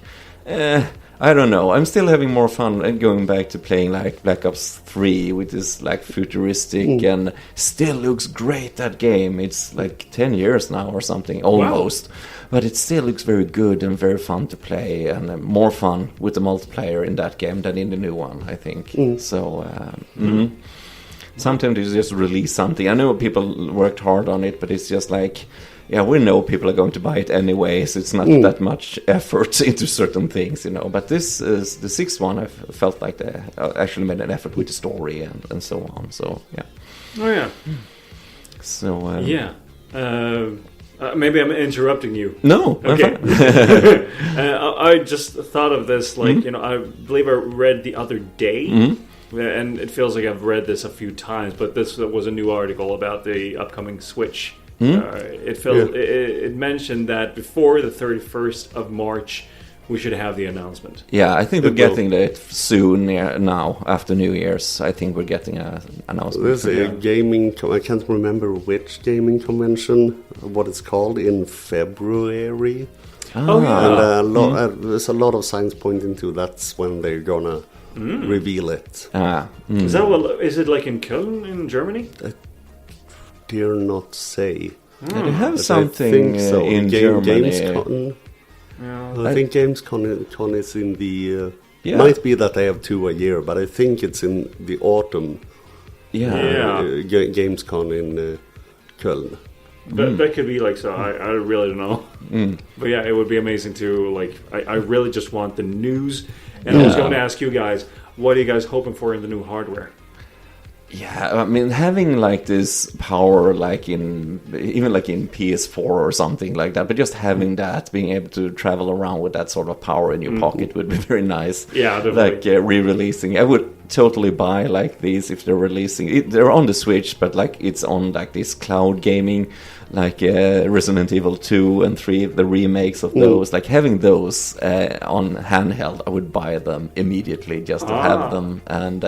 I don't know. I'm still having more fun and going back to playing like Black Ops 3, which is like futuristic and still looks great, that game. It's like 10 years now or something, almost. Wow. But it still looks very good and very fun to play, and more fun with the multiplayer in that game than in the new one, I think. So, sometimes they just release something. I know people worked hard on it, but it's just like... Yeah, we know people are going to buy it anyway, so it's not that much effort into certain things, you know. But this is the sixth one. I felt like they actually made an effort with the story and so on. So yeah. Oh yeah. So maybe I'm interrupting you. No. Okay. I just thought of this, like you know, I believe I read the other day. And it feels like I've read this a few times, but this was a new article about the upcoming Switch. It mentioned that before the 31st of March, we should have the announcement. Yeah, I think we're getting that soon now, after New Year's. I think we're getting an announcement. There's a gaming... I can't remember which gaming convention, what it's called, in February. And there's a lot of signs pointing to that's when they're gonna reveal it. Is it like in Köln in Germany? Dare not say. They have something in Germany. Gamescom. I think Gamescom is in the... Might be that they have 2 a year, but I think it's in the autumn. Gamescom in Köln. That could be like so. I really don't know. But yeah, it would be amazing to like. I really just want the news, and I was going to ask you guys, what are you guys hoping for in the new hardware? Yeah, I mean, having like this power, like even like in PS4 or something like that, but just having that, being able to travel around with that sort of power in your pocket would be very nice. Yeah, definitely. Like re-releasing, I would totally buy like these if they're releasing it. They're on the Switch, but like it's on like this cloud gaming, like Resident Evil 2 and 3, the remakes of those. Like having those on handheld, I would buy them immediately just to have them, and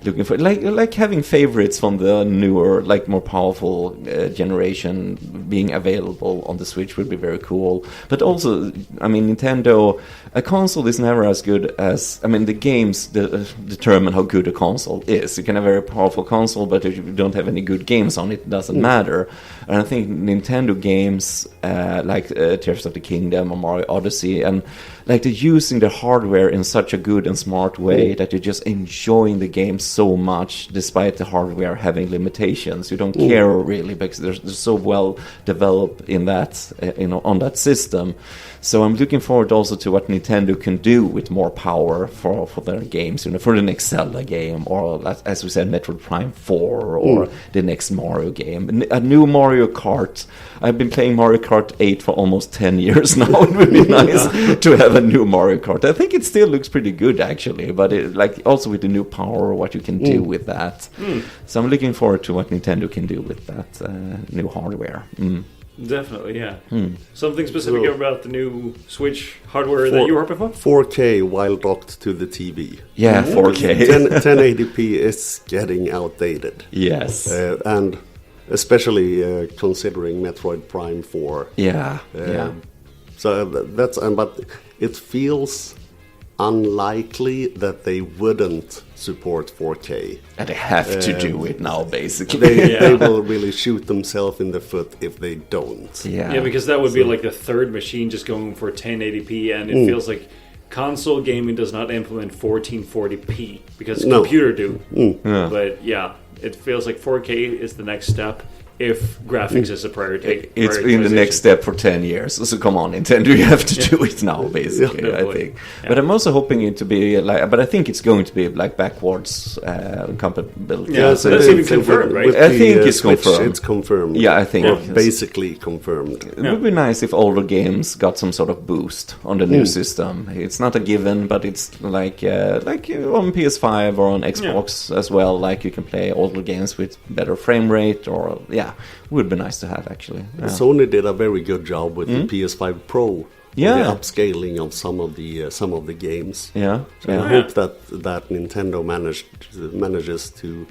looking for like having favorites from the newer, like more powerful generation being available on the Switch would be very cool. But also, I mean, Nintendo, a console is never as good as, I mean, the games determine how good a console is. You can have a very powerful console, but if you don't have any good games on it, it doesn't matter. And I think Nintendo games like Tears of the Kingdom or Mario Odyssey, and like they're using the hardware in such a good and smart way that you're just enjoying the game so much, despite the hardware having limitations. You don't care really because they're so well developed in that, on that system. So I'm looking forward also to what Nintendo can do with more power for their games, for the next Zelda game, or as we said, Metroid Prime 4, or the next Mario game. A new Mario Kart. I've been playing Mario Kart 8 for almost 10 years now. It would be nice to have a new Mario Kart. I think it still looks pretty good, actually, but also with the new power, what you can do with that. So I'm looking forward to what Nintendo can do with that new hardware. Definitely, yeah. Something specific about the new Switch hardware that you were hoping for? 4K while docked to the TV. Yeah, 4K. 1080p is getting outdated. Yes. And especially considering Metroid Prime 4. Yeah. So that's... but it feels unlikely that they wouldn't support 4K. And they have to do it now, basically. They will really shoot themselves in the foot if they don't. Yeah, because that would be like the third machine just going for 1080p, and it feels like console gaming does not implement 1440p because computer do. But yeah, it feels like 4K is the next step if graphics is a priority. It's been the next step for 10 years. So come on, Nintendo, you have to do it now, basically, I think. Yeah. But I'm also hoping it to be like, but I think it's going to be like backwards compatibility. Yeah, so that's even confirmed, right? I think it's confirmed. It's confirmed. Yeah, I think. Or basically confirmed. It would be nice if older games got some sort of boost on the new system. It's not a given, but it's like on PS5 or on Xbox as well. Like you can play older games with better frame rate or would be nice to have actually. Yeah. Sony did a very good job with the PS5 Pro. Yeah, the upscaling of some of the games. Yeah, so I hope that Nintendo manages to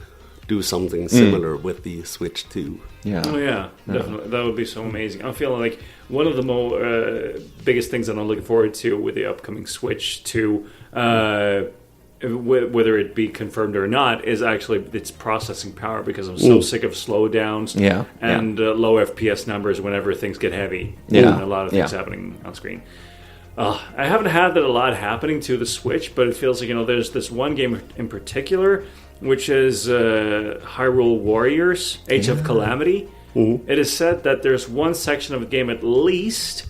do something similar with the Switch 2. Yeah. Oh yeah, definitely. That would be so amazing. I'm feeling like one of the biggest things that I'm looking forward to with the upcoming Switch 2. Whether it be confirmed or not, is actually its processing power, because I'm so sick of slowdowns and low FPS numbers whenever things get heavy. And a lot of things happening on screen. I haven't had that a lot happening to the Switch, but it feels like, there's this one game in particular, which is Hyrule Warriors, Age of Calamity. It is said that there's one section of the game at least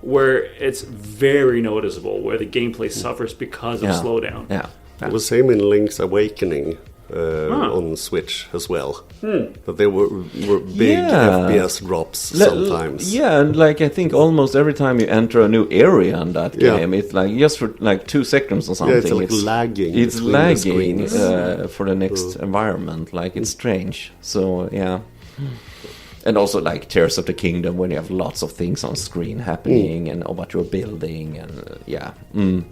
where it's very noticeable, where the gameplay suffers because of slowdown. Yeah. It was same in Link's Awakening on Switch as well. That there were big FPS drops sometimes. Yeah, and like I think almost every time you enter a new area in that game, it's like just for like 2 seconds or something. Yeah, it's lagging. It's lagging for the next environment. Like it's strange. So yeah. And also like Tears of the Kingdom, when you have lots of things on screen happening and what you're building, and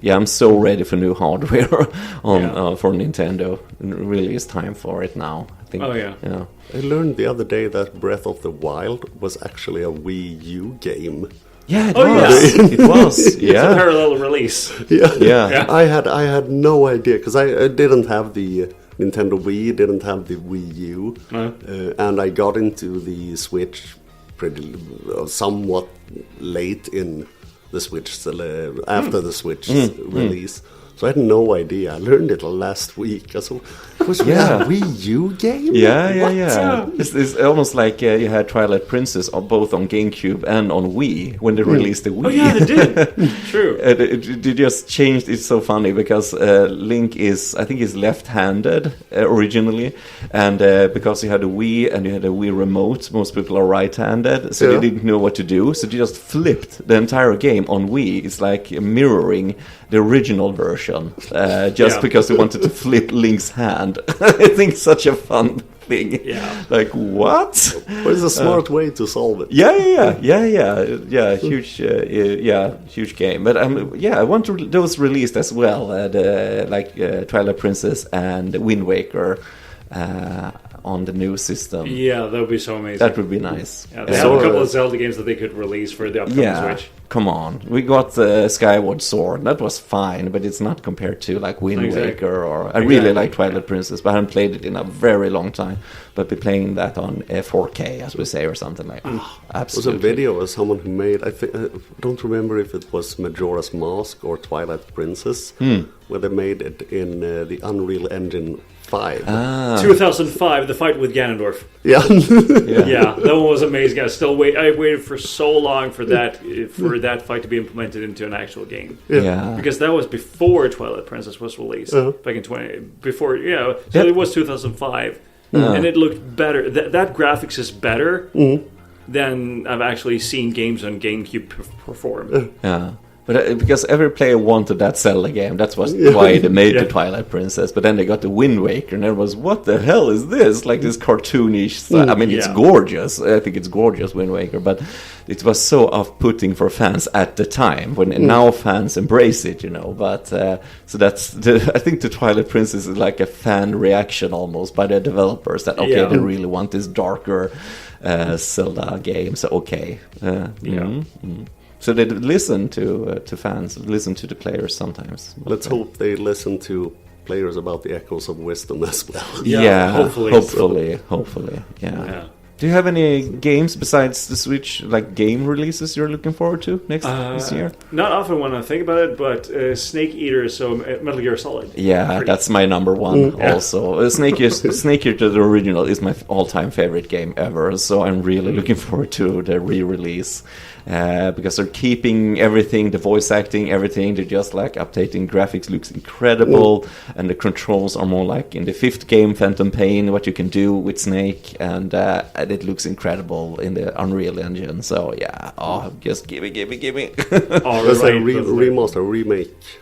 I'm so ready for new hardware for Nintendo. It really is time for it now, I think. I learned the other day that Breath of the Wild was actually a Wii U game. Yeah, it was. It was. It's a parallel release. Yeah. I had no idea, because I didn't have the Nintendo Wii, didn't have the Wii U, and I got into the Switch somewhat late in the Switch, after the Switch release. So I had no idea. I learned it last week. So it was a Wii U game? Yeah. It's almost like you had Twilight Princess both on GameCube and on Wii when they released the Wii. Oh yeah, they did. True. It just changed. It's so funny because Link is left-handed originally, and because you had a Wii and you had a Wii remote, most people are right-handed, so they didn't know what to do. So they just flipped the entire game on Wii. It's like mirroring the original version, because they wanted to flip Link's hand. I think such a fun thing. Yeah. Like, what? But it's a smart way to solve it. Yeah. Huge game. But I want those released as well. Twilight Princess and Wind Waker on the new system. Yeah, that would be so amazing. That would be nice. Yeah, they have a couple of Zelda games that they could release for the upcoming Switch. Come on. We got Skyward Sword. That was fine, but it's not compared to like Wind Waker or... I really like Twilight Princess, but I haven't played it in a very long time. But be playing that on 4K, as we say, or something like that. Absolutely. There was a video of someone who made... I don't remember if it was Majora's Mask or Twilight Princess, where they made it in the Unreal Engine 5. 2005, the fight with Ganondorf. Yeah, that one was amazing. I waited for so long for that fight to be implemented into an actual game. Yeah. Because that was before Twilight Princess was released back in it was 2005, and it looked better. That graphics is better than I've actually seen games on GameCube perform. Yeah. But because every player wanted that Zelda game, that's why they made the Twilight Princess. But then they got the Wind Waker, and everyone was, what the hell is this? Like this cartoonish style. I mean, it's gorgeous. I think it's gorgeous, Wind Waker. But it was so off-putting for fans at the time. Now fans embrace it, But so that's I think the Twilight Princess is like a fan reaction almost by the developers that they really want this darker Zelda game. So So they listen to fans, listen to the players sometimes. Let's hope they listen to players about the echoes of wisdom as well. Yeah, hopefully. Hopefully. Yeah. Do you have any games besides the Switch, like game releases you're looking forward to this year? Not often when I think about it, but Snake Eater, so Metal Gear Solid. Yeah, that's my number one also. Snake Eater, the original, is my all-time favorite game ever, so I'm really looking forward to the re-release. Because they're keeping everything, the voice acting, everything. They're just like updating. Graphics looks incredible, and the controls are more like in the 5th game, Phantom Pain, what you can do with Snake, and it looks incredible in the Unreal Engine. So yeah, just give it. That's a remaster,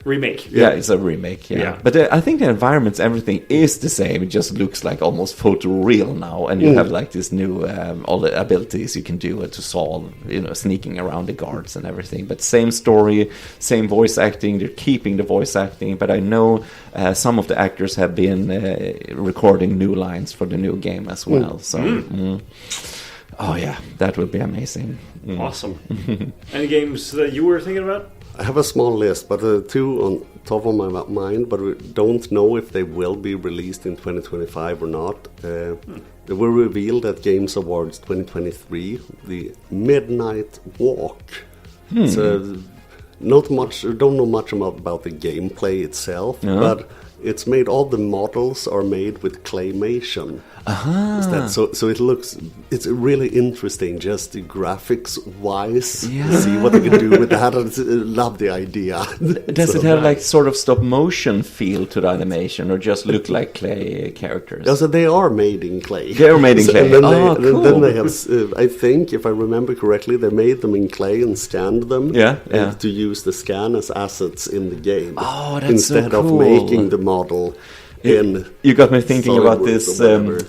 remake. Yeah, it's a remake. Yeah. But I think the environments, everything is the same. It just looks like almost photoreal now, and you have like this new all the abilities you can do to solve, sneaking around the guards and everything, but same story, same voice acting. They're keeping the voice acting, but I know some of the actors have been recording new lines for the new game as well. Oh yeah, that would be amazing. Awesome. Any games that you were thinking about? I have a small list, but two on top of my mind, but we don't know if they will be released in 2025 or not. They were revealed at Games Awards 2023, the Midnight Walk. So not much, don't know much about the gameplay itself, but it's made, all the models are made with claymation. So it's really interesting, just graphics wise. See what they can do with that. I love the idea. Does it have like sort of stop motion feel to the animation, or just look like clay characters? So they are made in clay. They are made in clay. And then they have, I think, if I remember correctly, they made them in clay and scanned them. To use the scan as assets in the game. Oh, that's instead so cool. of making the model. You got me thinking about this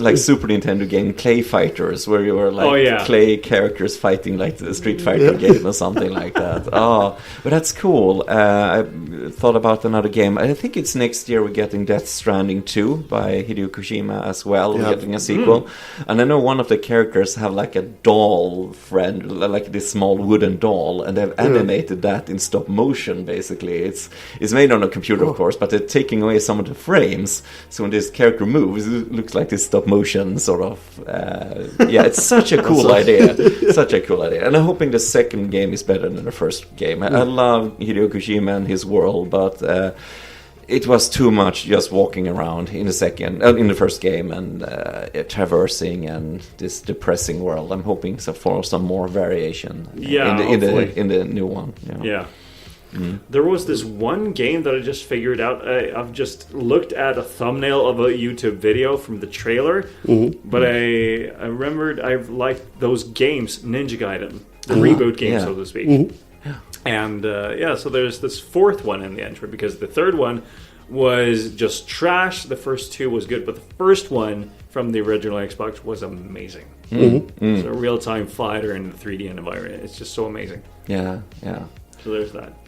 like Super Nintendo game Clay Fighters, where you were like clay characters fighting like the Street Fighter game or something like that. But that's cool. I thought about another game. I think it's next year we're getting Death Stranding 2 by Hideo Kojima as well. We're getting a sequel. And I know one of the characters have like a doll friend, like this small wooden doll, and they've animated that in stop motion basically. It's made on a computer of course, but they're taking away some of the frames. So when this character moves, it looks like this stop motion sort of. It's such a cool idea. Such a cool idea. And I'm hoping the second game is better than the first game. I love Hideo Kojima and his world, but it was too much just walking around in the first game and traversing and this depressing world. I'm hoping for some more variation in the new one. Yeah. There was this one game that I just figured out. I've just looked at a thumbnail of a YouTube video from the trailer, but I remembered I liked those games, Ninja Gaiden, the reboot game, so to speak. And so there's this fourth one in the entry, because the third one was just trash. The first two was good, but the first one from the original Xbox was amazing. It's a real-time fighter in the 3D environment. It's just so amazing. Yeah. So there's that.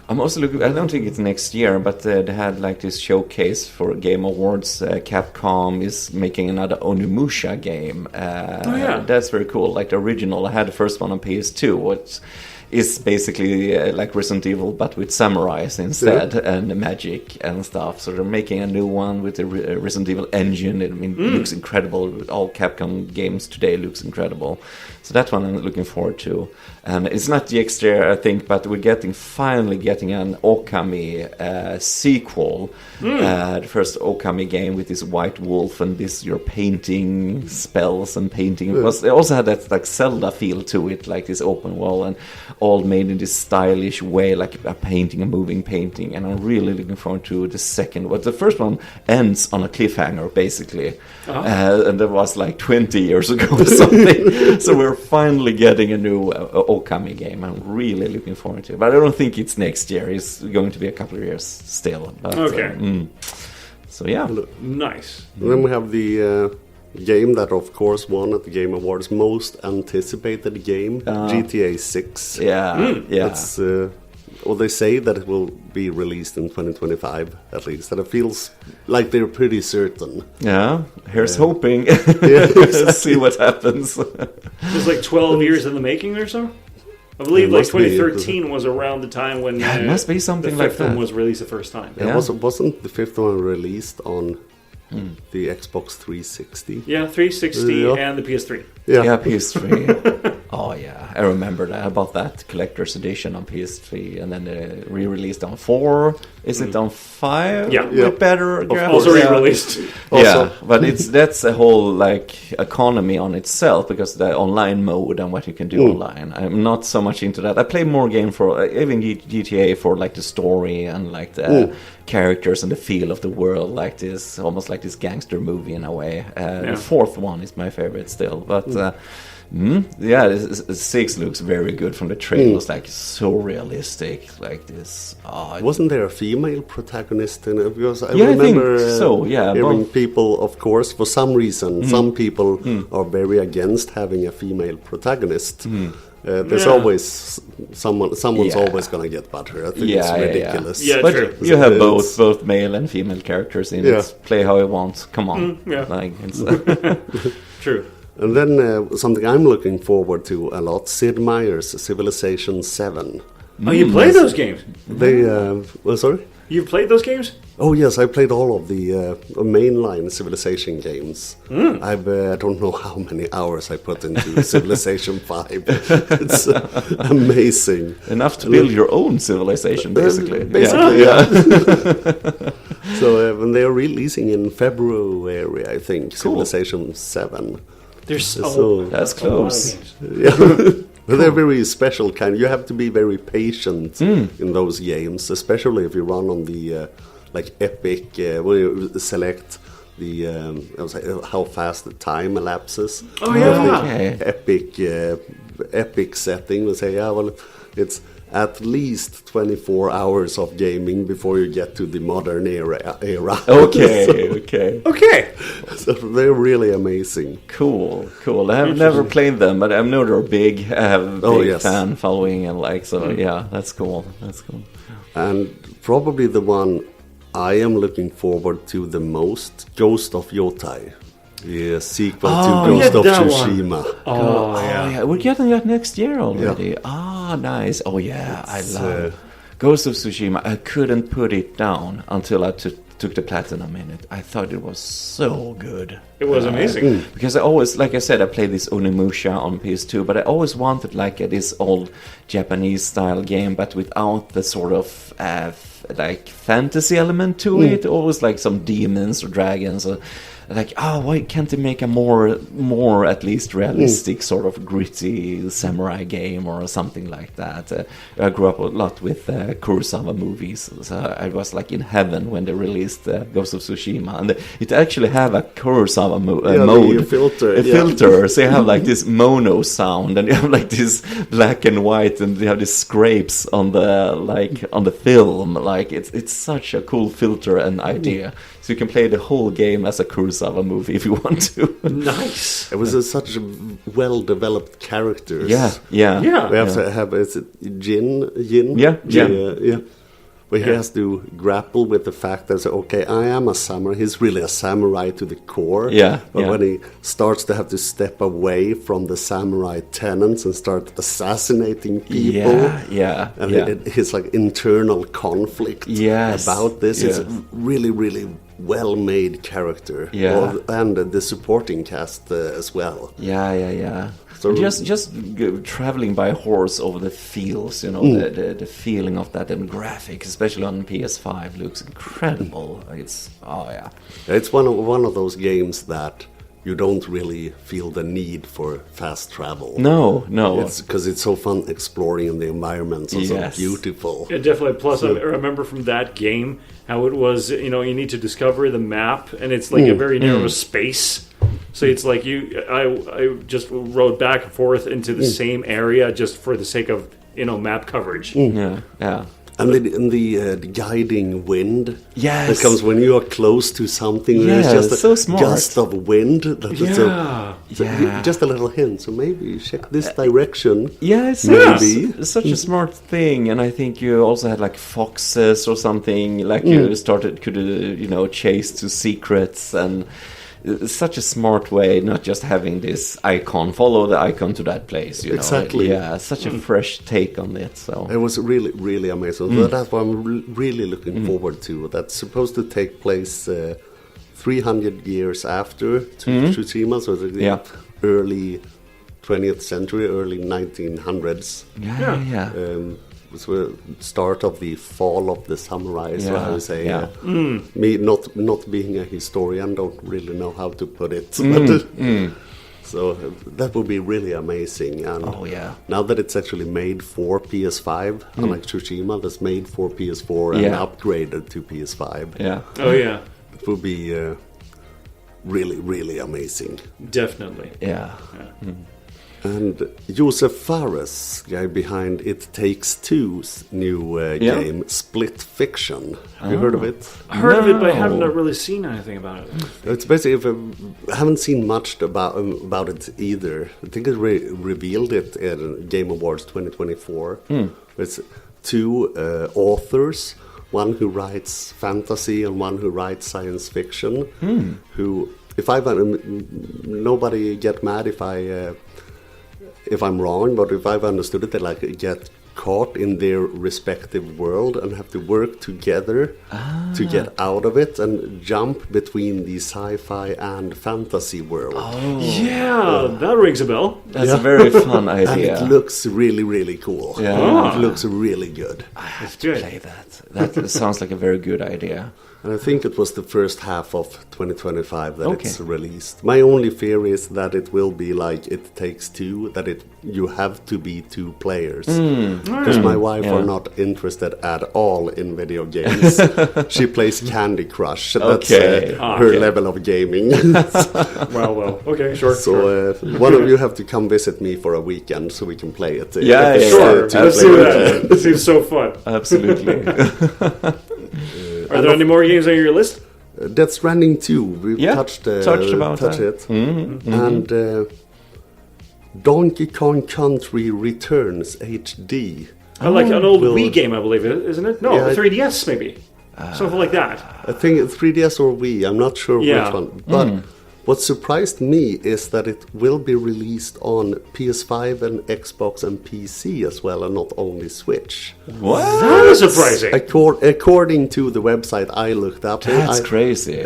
I'm also looking. I don't think it's next year, but they had like this showcase for Game Awards. Capcom is making another Onimusha game. That's very cool. Like the original, I had the first one on PS2, which is basically like Resident Evil, but with samurais instead and magic and stuff. So they're making a new one with the Resident Evil engine. It looks incredible. All Capcom games today looks incredible. So that one I'm looking forward to. And it's not the extra, I think, but we're finally getting an Okami sequel. The first Okami game with this white wolf and this you're painting spells and painting. It also had that like Zelda feel to it, like this open world and all made in this stylish way, like a painting, a moving painting. And I'm really looking forward to the second one. The first one ends on a cliffhanger, basically. And that was like 20 years ago or something. So we're finally getting a new Okami game. I'm really looking forward to it. But I don't think it's next year. It's going to be a couple of years still. But, so yeah. Nice. And then we have the game that of course won at the Game Awards, most anticipated game, GTA 6. It's Well, they say that it will be released in 2025 at least, and it feels like they're pretty certain. Yeah, here's hoping. Let's see what happens. It was like 12 years in the making or so? I believe like 2013 was around the time when it must be something the like fifth that. one was released the first time. Wasn't the fifth one released on the Xbox 360. Yeah, 360 Yeah. and the PS3. Yeah, PS3. Oh yeah, I remember that. I bought that collector's edition on PS3, and then they re-released on 4. Is it on 5? Yeah. With better graphics? Also re-released. Yeah, but that's a whole like economy on itself, because the online mode and what you can do online. I'm not so much into that. I play more game for even GTA for like the story and like the characters and the feel of the world, like this, almost like this gangster movie in a way. The 4th one is my favorite still, but. Yeah, 6 looks very good from the trailers, like so realistic, like this. Wasn't there a female protagonist in it? Because I Yeah, I remember think so, yeah, hearing both. people, of course, for some reason, some people are very against having a female protagonist. There's always someone's always going to get butthurt. I think it's ridiculous. Yeah, but true. you have both male and female characters in it. Play how you want. Come on, yeah. like it's True. And then something I'm looking forward to a lot, Sid Meier's Civilization 7. Oh, you played those games? They, sorry? You've played those games? Oh yes, I played all of the mainline Civilization games. I don't know how many hours I put into Civilization 5. It's amazing. enough to build your own civilization, basically. Yeah. So when they are releasing in February, I think, Civilization 7. That's close. Yeah. But they're very special kind. You have to be very patient in those games, especially if you run on the like epic. When you select the how fast the time elapses. Oh yeah. Okay. Epic setting. We say it's at least 24 hours of gaming before you get to the modern era. Okay. So they're really amazing. Cool. I have never played them, but I know they're big. I have a big fan following, and like so. Yeah, that's cool. And probably the one I am looking forward to the most, Ghost of Yotai. The sequel to Ghost of Tsushima. Yeah, we're getting that next year already. Nice. Oh yeah, I love Ghost of Tsushima. I couldn't put it down until I took the platinum in it. I thought it was so good. It was amazing. Because I always, like I said, I played this Onimusha on PS2, but I always wanted like this old Japanese style game, but without the sort of like fantasy element to it. Always like some demons or dragons. Like, why can't they make a more at least realistic sort of gritty samurai game or something like that? I grew up a lot with Kurosawa movies, so I was like in heaven when they released Ghost of Tsushima, and it actually have a Kurosawa mode, filter. So you have like this mono sound, and you have like this black and white, and you have these scrapes on the film. Like it's such a cool filter and idea. So you can play the whole game as a Kurosawa movie if you want to. Nice. It was such well-developed characters. Yeah. We have to have, is it Jin? Yeah. Where he has to grapple with the fact that, okay, I am a samurai. He's really a samurai to the core. But when he starts to have to step away from the samurai tenets and start assassinating people. His like internal conflict about this. It's a really, really well-made character. And the supporting cast as well. So just traveling by horse over the fields, the feeling of that, and graphics, especially on PS5, looks incredible. It's it's one of those games that you don't really feel the need for fast travel. No. It's because it's so fun exploring, and the environments are so beautiful. Yeah, definitely. Plus, I remember from that game how it was, you need to discover the map, and it's like a very narrow space. So it's like I just rode back and forth into the same area just for the sake of map coverage. And the guiding wind that comes when you are close to something. There's just so smart. Gust of wind. Just a little hint. So maybe check this direction. It's such a smart thing. And I think you also had like foxes or something. Like you could chase to secrets, and such a smart way, not just having this icon, follow the icon to that place. Exactly. Such a fresh take on it. So it was really, really amazing. So that's what I'm really looking forward to. That's supposed to take place 300 years after Tsushima, so the early 20th century, early 1900s. Was the start of the fall of the samurai, so I would say. Me not being a historian, don't really know how to put it. But, so that would be really amazing. And now that it's actually made for PS5, unlike Tsushima, that's made for PS4 and upgraded to PS5. It would be really, really amazing. Definitely. And Josef Fares, guy behind It Takes Two's new game, Split Fiction. Have you heard of it? I heard of it, but I haven't really seen anything about it. It's basically, I haven't seen much about it either. I think it revealed it at Game Awards 2024. It's two authors, one who writes fantasy and one who writes science fiction, who, nobody get mad if I'm wrong, but if I've understood it, they get caught in their respective world and have to work together to get out of it and jump between the sci-fi and fantasy world. That rings a bell. That's a very fun idea. And it looks really, really cool. It looks really good. I have to play that. That sounds like a very good idea. And I think it was the first half of 2025 that it's released. My only fear is that it will be like It Takes Two, that you have to be two players. Because my wife are not interested at all in video games. She plays Candy Crush. That's her level of gaming. Well, okay, sure. So one of you have to come visit me for a weekend so we can play it. Sure. Let's do that. It seems so fun. Absolutely. Are there any more games on your list? Death Stranding 2. We've touched it. And Donkey Kong Country Returns HD. Like an old Wii game, I believe, isn't it? No, 3DS maybe. Something like that. I think 3DS or Wii. I'm not sure which one. But what surprised me is that it will be released on PS5 and Xbox and PC as well, and not only Switch. What? That is surprising. According to the website I looked up. That's crazy.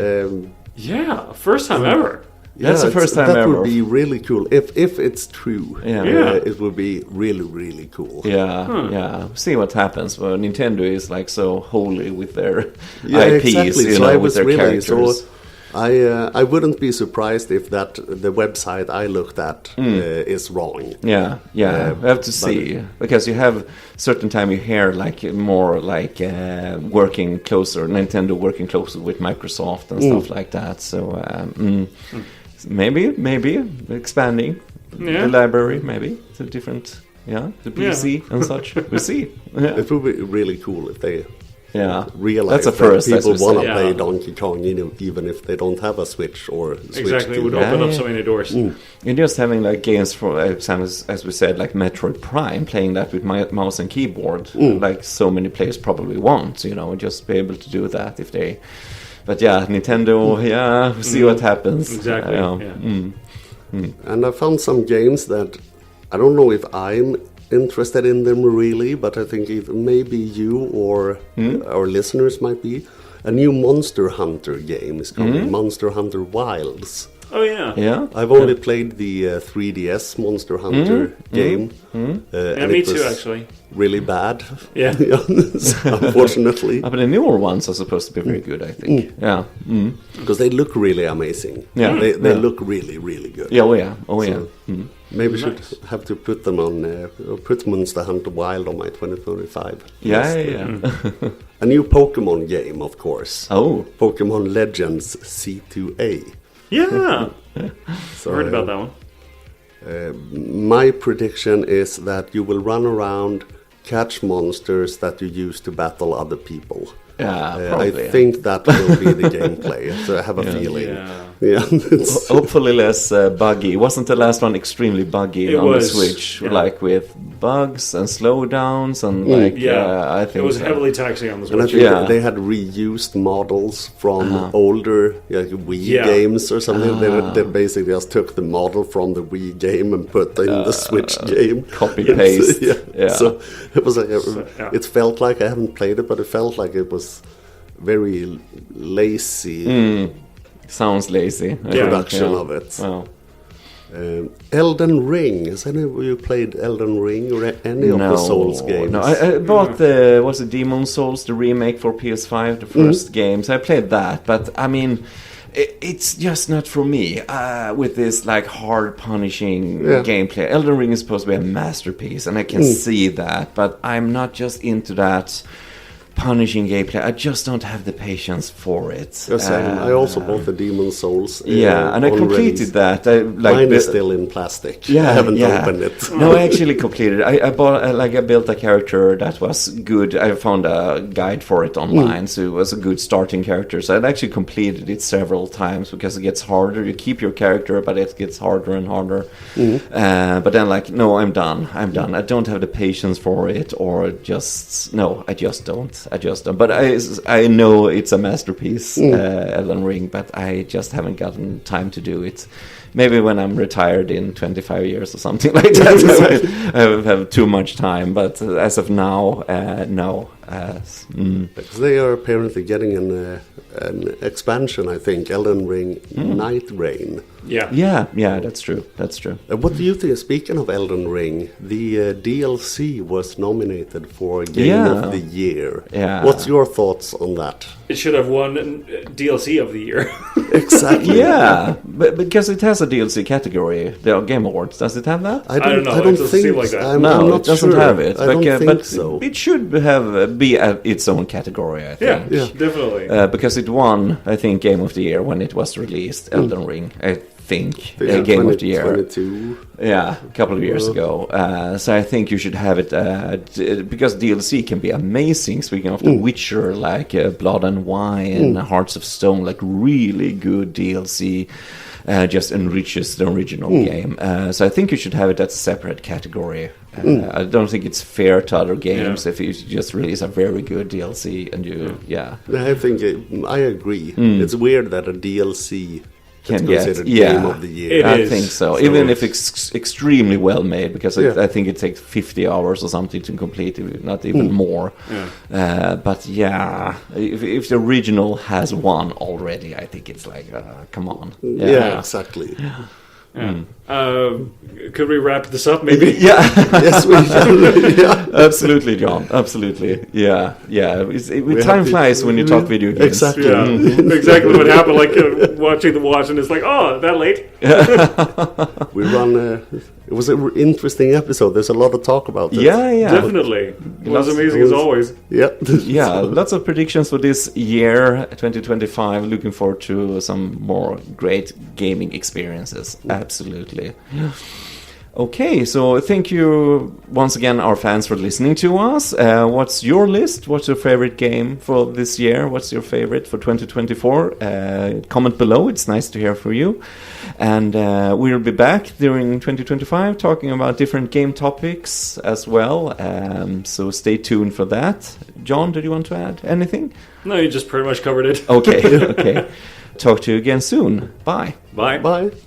First time ever. That's the first time ever. That would be really cool. If it's true, it would be really, really cool. See what happens. Well, Nintendo is like so holy with their IPs, exactly. with their characters. I wouldn't be surprised if the website I looked at is wrong. We have to see, because you have certain time you hear more working closer, Nintendo working closer with Microsoft and stuff like that. So maybe expanding the library, maybe to different the PC and such. We'll see. It would be really cool if they. Realize that's a first, that people want to play Donkey Kong, even if they don't have a Switch or Switch. Exactly, it would open up so many doors. And just having games for, as we said, like Metroid Prime, playing that with mouse and keyboard, like so many players probably want, just be able to do that if they. But Nintendo, we'll see what happens. Exactly. And I found some games that I don't know if I'm interested in them really, but I think maybe you or our listeners might be. A new Monster Hunter game is coming, Monster Hunter Wilds. Oh yeah. I've only played the 3DS Monster Hunter game. And me too, actually. Really bad. Yeah. Unfortunately. But the newer ones are supposed to be very good, I think. Because they look really amazing. They look really, really good. Maybe we should have to put them on, put Monster Hunter Wild on my 2025. A new Pokemon game, of course. Pokemon Legends C2A. Yeah. So, heard about that one. My prediction is that you will run around, catch monsters that you use to battle other people. I think that will be the gameplay. So I have a feeling. Hopefully less buggy. Wasn't the last one extremely buggy on the Switch? Like with bugs and slowdowns and I think it was heavily taxing on the Switch. And I think they had reused models from older Wii games or something. They basically just took the model from the Wii game and put in the Switch game. Copy paste. So it was it felt like, I haven't played it, but it felt like it was very lazy. Sounds lazy. production of it. Well. Elden Ring. Has any of you played Elden Ring or any of the Souls games? No, I bought was it Demon Souls, the remake for PS5, the first games. I played that, but I mean, it's just not for me. With this like hard punishing gameplay. Elden Ring is supposed to be a masterpiece, and I can see that, but I'm not just into that punishing gameplay. I just don't have the patience for it. I also bought the Demon Souls. And I completed that. Mine is still in plastic. I haven't opened it. No, I actually completed it. I bought I built a character that was good. I found a guide for it online, so it was a good starting character. So I'd actually completed it several times because it gets harder. You keep your character, but it gets harder and harder. But then no, I'm done. I don't have the patience for it, or I just don't. But I know it's a masterpiece, Elden Ring, but I just haven't gotten time to do it. Maybe when I'm retired in 25 years or something like that, I have too much time. But as of now, no. Because they are apparently getting an expansion, I think, Elden Ring Night Rain. Yeah, that's true. What do you think? Speaking of Elden Ring, the DLC was nominated for Game of the Year. Yeah. What's your thoughts on that? It should have won DLC of the year. Exactly. Yeah, but because it has a DLC category, the Game Awards, does it have that? I don't know. I don't think like that. I'm not it doesn't sure. have it. I don't think but so. It should be its own category, I think. Yeah, definitely. Because it won, I think, Game of the Year when it was released, Elden Ring. I think Game of the Year. 2022. Yeah, a couple of years ago. So I think you should have it because DLC can be amazing. Speaking of The Witcher, like Blood and Wine, Hearts of Stone, like really good DLC. Just enriches the original game. So I think you should have it as a separate category. I don't think it's fair to other games if you just release a very good DLC and you, I think I agree. It's weird that a DLC can it's get considered Game of the Year. I think so. Even if it's extremely well made, because I think it takes 50 hours or something to complete it, not even more. But if the original has one already, I think it's like, come on. Yeah, exactly. Could we wrap this up, maybe? Yes, we can. Absolutely, John. Absolutely. Yeah. Time flies when you talk video games. Exactly. Exactly what happened. Like watching The Watch, and it's like, oh, that late? We run. It was an interesting episode. There's a lot to talk about. Yeah. Definitely. It was amazing as always. Yeah. Lots of predictions for this year, 2025. Looking forward to some more great gaming experiences. Absolutely. Okay, so thank you once again, our fans, for listening to us. What's your list? What's your favorite game for this year? What's your favorite for 2024? Comment below. It's nice to hear from you. And we'll be back during 2025 talking about different game topics as well. So stay tuned for that. John, did you want to add anything? No, you just pretty much covered it. Okay. Talk to you again soon. Bye. Bye. Bye.